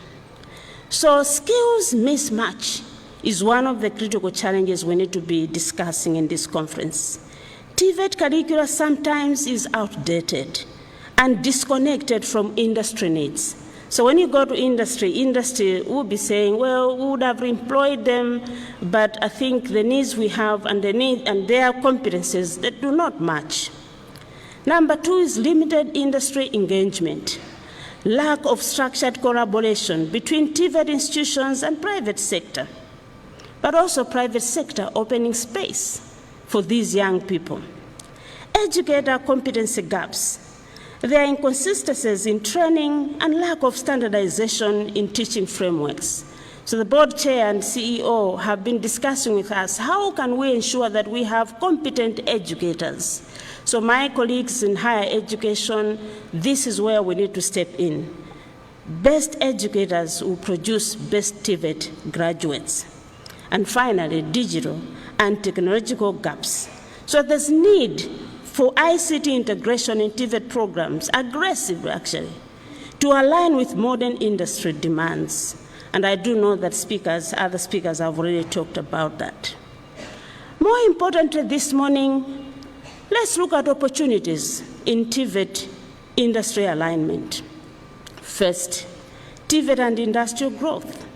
So skills mismatch is one of the critical challenges we need to be discussing in this conference. TVET curricula sometimes is outdated and disconnected from industry needs. So when you go to industry will be saying, well, we would have employed them, but I think the needs we have and their competencies that do not match. Number 2 is limited industry engagement, lack of structured collaboration between TVET institutions and private sector, but also private sector opening space for these young people. Educator competency gaps. There are inconsistencies in training and lack of standardization in teaching frameworks. So the board chair and CEO have been discussing with us, how can we ensure that we have competent educators? So my colleagues in higher education, this is where we need to step in. Best educators will produce best TVET graduates. And finally, digital and technological gaps. So there's need for ICT integration in TVET programs, aggressive actually, to align with modern industry demands. And I do know that other speakers have already talked about that. More importantly this morning, let's look at opportunities in TVET industry alignment. First, TVET and industrial growth.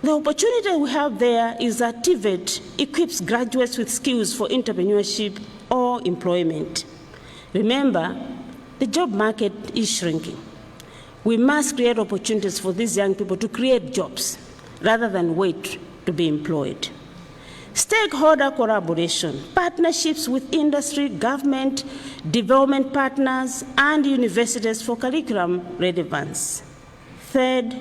The opportunity we have there is that TVET equips graduates with skills for entrepreneurship or employment. Remember, the job market is shrinking. We must create opportunities for these young people to create jobs rather than wait to be employed. Stakeholder collaboration, partnerships with industry, government, development partners, and universities for curriculum relevance. Third,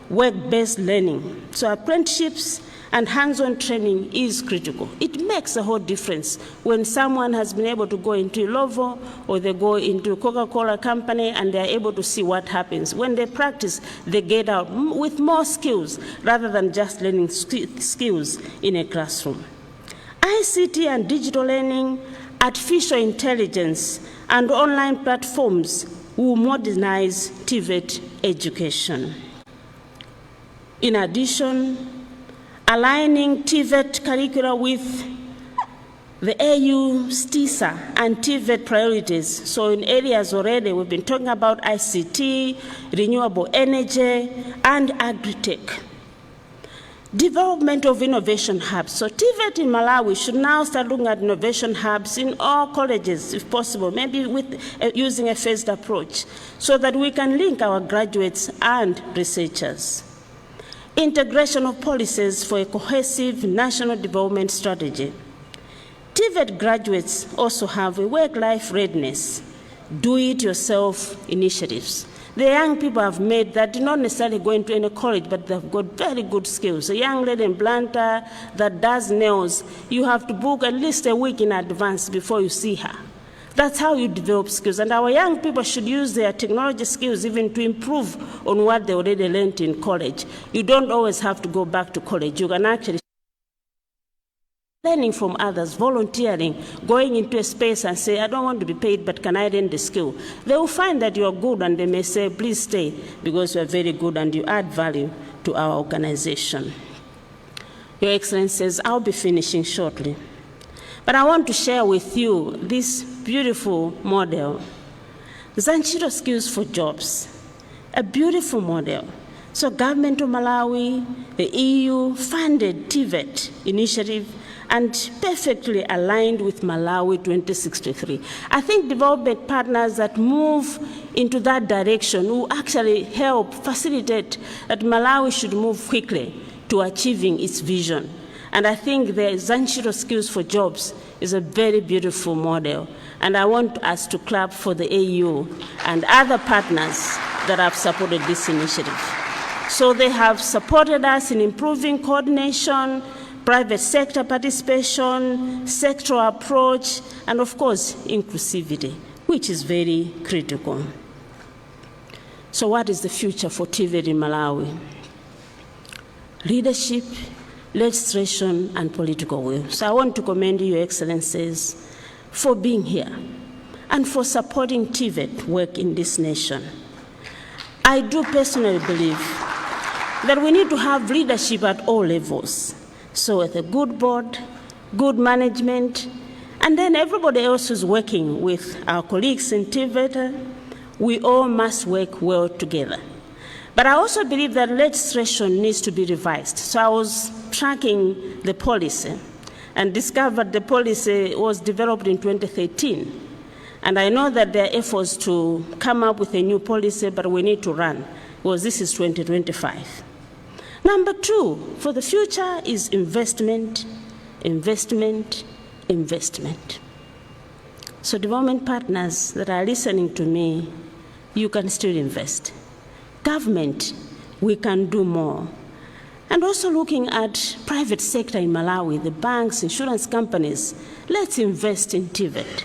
work-based learning. So apprenticeships and hands-on training is critical. It makes a whole difference when someone has been able to go into Lero or they go into Coca-Cola company and they're able to see what happens. When they practice, they get out with more skills rather than just learning skills in a classroom. ICT and digital learning, artificial intelligence, and online platforms will modernize TVET education. In addition, aligning TVET curricula with the AU STISA and TVET priorities. So in areas already, we've been talking about ICT, renewable energy, and agri-tech. Development of innovation hubs. So TVET in Malawi should now start looking at innovation hubs in all colleges, if possible, maybe with using a phased approach, so that we can link our graduates and researchers. Integration of policies for a cohesive national development strategy. TVET graduates also have a work-life readiness, do-it-yourself initiatives. The young people have made that do not necessarily go into any college, but they've got very good skills. A young lady in Blantyre that does nails, you have to book at least a week in advance before you see her. That's how you develop skills. And our young people should use their technology skills even to improve on what they already learned in college. You don't always have to go back to college. You can actually learning from others, volunteering, going into a space and say, I don't want to be paid, but can I learn the skill? They will find that you are good and they may say, please stay because you are very good and you add value to our organization. Your Excellencies, I'll be finishing shortly. But I want to share with you this beautiful model, Zanchiro Skills for Jobs, a beautiful model. So government of Malawi, the EU funded TVET initiative and perfectly aligned with Malawi 2063. I think development partners that move into that direction will actually help facilitate that Malawi should move quickly to achieving its vision. And I think the Zanchiro Skills for Jobs is a very beautiful model. And I want us to clap for the AU and other partners that have supported this initiative. So they have supported us in improving coordination, private sector participation, sectoral approach, and of course, inclusivity, which is very critical. So what is the future for TVET in Malawi? Leadership, legislation, and political will. So I want to commend you, Your Excellencies, for being here and for supporting TVET work in this nation. I do personally believe that we need to have leadership at all levels. So with a good board, good management, and then everybody else who's working with our colleagues in Teveta, we all must work well together. But I also believe that legislation needs to be revised. So I was tracking the policy and discovered the policy was developed in 2013. And I know that there are efforts to come up with a new policy, but we need to run, because this is 2025. Number two, for the future is investment, investment, investment. So development partners that are listening to me, you can still invest. Government, we can do more. And also looking at private sector in Malawi, the banks, insurance companies, let's invest in TVET.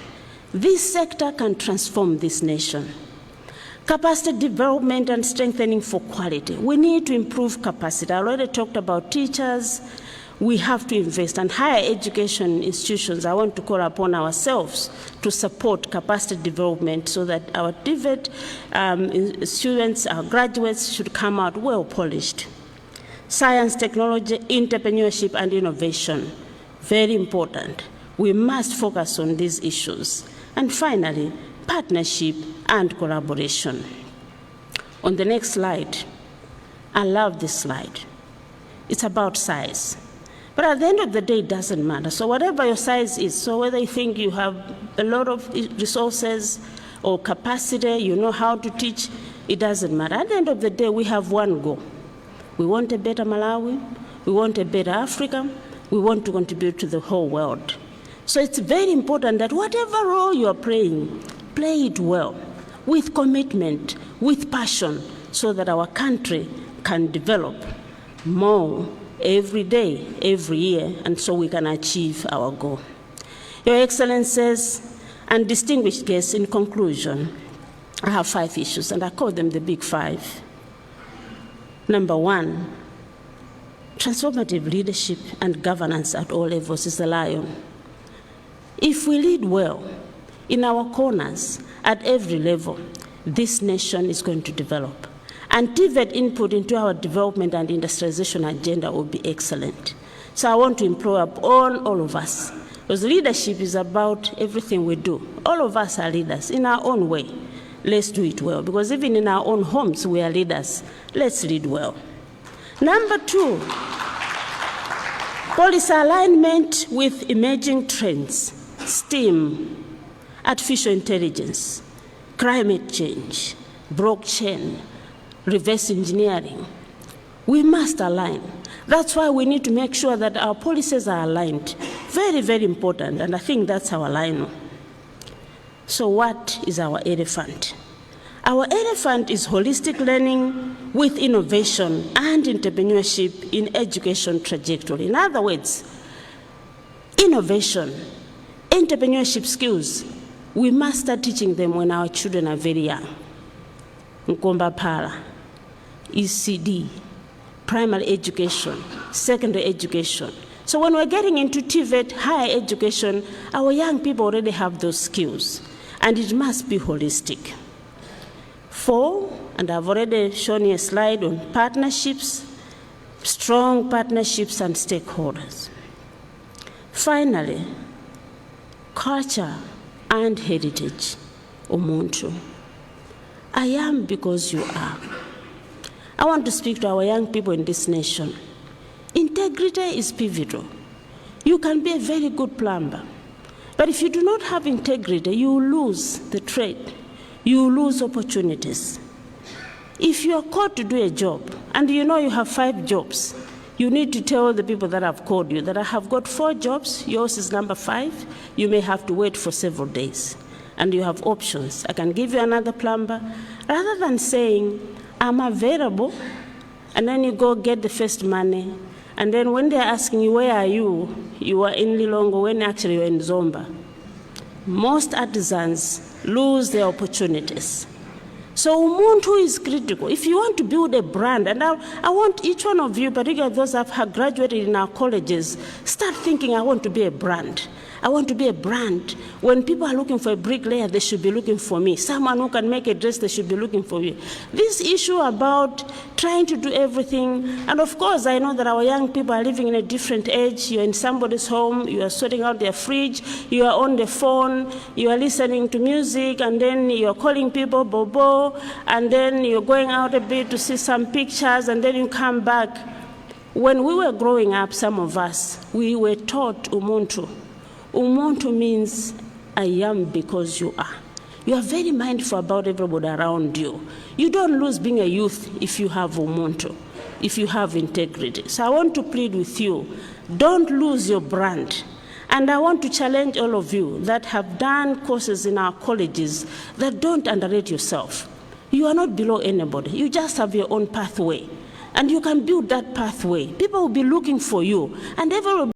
This sector can transform this nation. Capacity development and strengthening for quality. We need to improve capacity. I already talked about teachers. We have to invest. And higher education institutions, I want to call upon ourselves to support capacity development so that our TVET students, our graduates, should come out well polished. Science, technology, entrepreneurship, and innovation. Very important. We must focus on these issues. And finally, partnership and collaboration. On the next slide, I love this slide. It's about size. But at the end of the day, it doesn't matter. So whatever your size is, so whether you think you have a lot of resources or capacity, you know how to teach, it doesn't matter. At the end of the day, we have one goal. We want a better Malawi, we want a better Africa, we want to contribute to the whole world. So it's very important that whatever role you are playing, play it well, with commitment, with passion, so that our country can develop more every day, every year, and so we can achieve our goal. Your Excellencies and distinguished guests, in conclusion, I have 5 issues, and I call them the big 5. Number 1, transformative leadership and governance at all levels is the lion. If we lead well in our corners at every level, this nation is going to develop. And TVET input into our development and industrialization agenda will be excellent. So I want to implore upon all of us, because leadership is about everything we do. All of us are leaders in our own way. Let's do it well, because even in our own homes, we are leaders. Let's lead well. Number 2, policy alignment with emerging trends, STEAM, artificial intelligence, climate change, blockchain, reverse engineering. We must align. That's why we need to make sure that our policies are aligned. Very, very important, and I think that's our line. So what is our elephant? Our elephant is holistic learning with innovation and entrepreneurship in education trajectory. In other words, innovation, entrepreneurship skills, we must start teaching them when our children are very young. Nkomba Pala, ECD, primary education, secondary education. So when we're getting into TVET, higher education, our young people already have those skills, and it must be holistic. 4, and I've already shown you a slide on partnerships, strong partnerships and stakeholders. Finally, culture and heritage, Umuntu. I am because you are. I want to speak to our young people in this nation. Integrity is pivotal. You can be a very good plumber, but if you do not have integrity, you lose the trade. You lose opportunities. If you are called to do a job, and you know you have 5 jobs, you need to tell the people that have called you that I have got 4 jobs, yours is number 5, you may have to wait for several days. And you have options. I can give you another plumber. Rather than saying, I'm available, and then you go get the first money, and then when they're asking you, where are you? You are in Lilongo, when actually you're in Zomwe. Most artisans lose their opportunities. So Umuntu is critical. If you want to build a brand, and I want each one of you, particularly those that have graduated in our colleges, start thinking, I want to be a brand. I want to be a brand. When people are looking for a bricklayer, they should be looking for me. Someone who can make a dress, they should be looking for you. This issue about trying to do everything, and of course, I know that our young people are living in a different age. You're in somebody's home, you are sorting out their fridge, you are on the phone, you are listening to music, and then you're calling people, Bobo, and then you're going out a bit to see some pictures, and then you come back. When we were growing up, some of us, we were taught Umuntu. Umuntu means I am because you are. You are very mindful about everybody around you. You don't lose being a youth if you have Umuntu, if you have integrity. So I want to plead with you, don't lose your brand. And I want to challenge all of you that have done courses in our colleges that don't underrate yourself. You are not below anybody. You just have your own pathway. And you can build that pathway. People will be looking for you. And everyone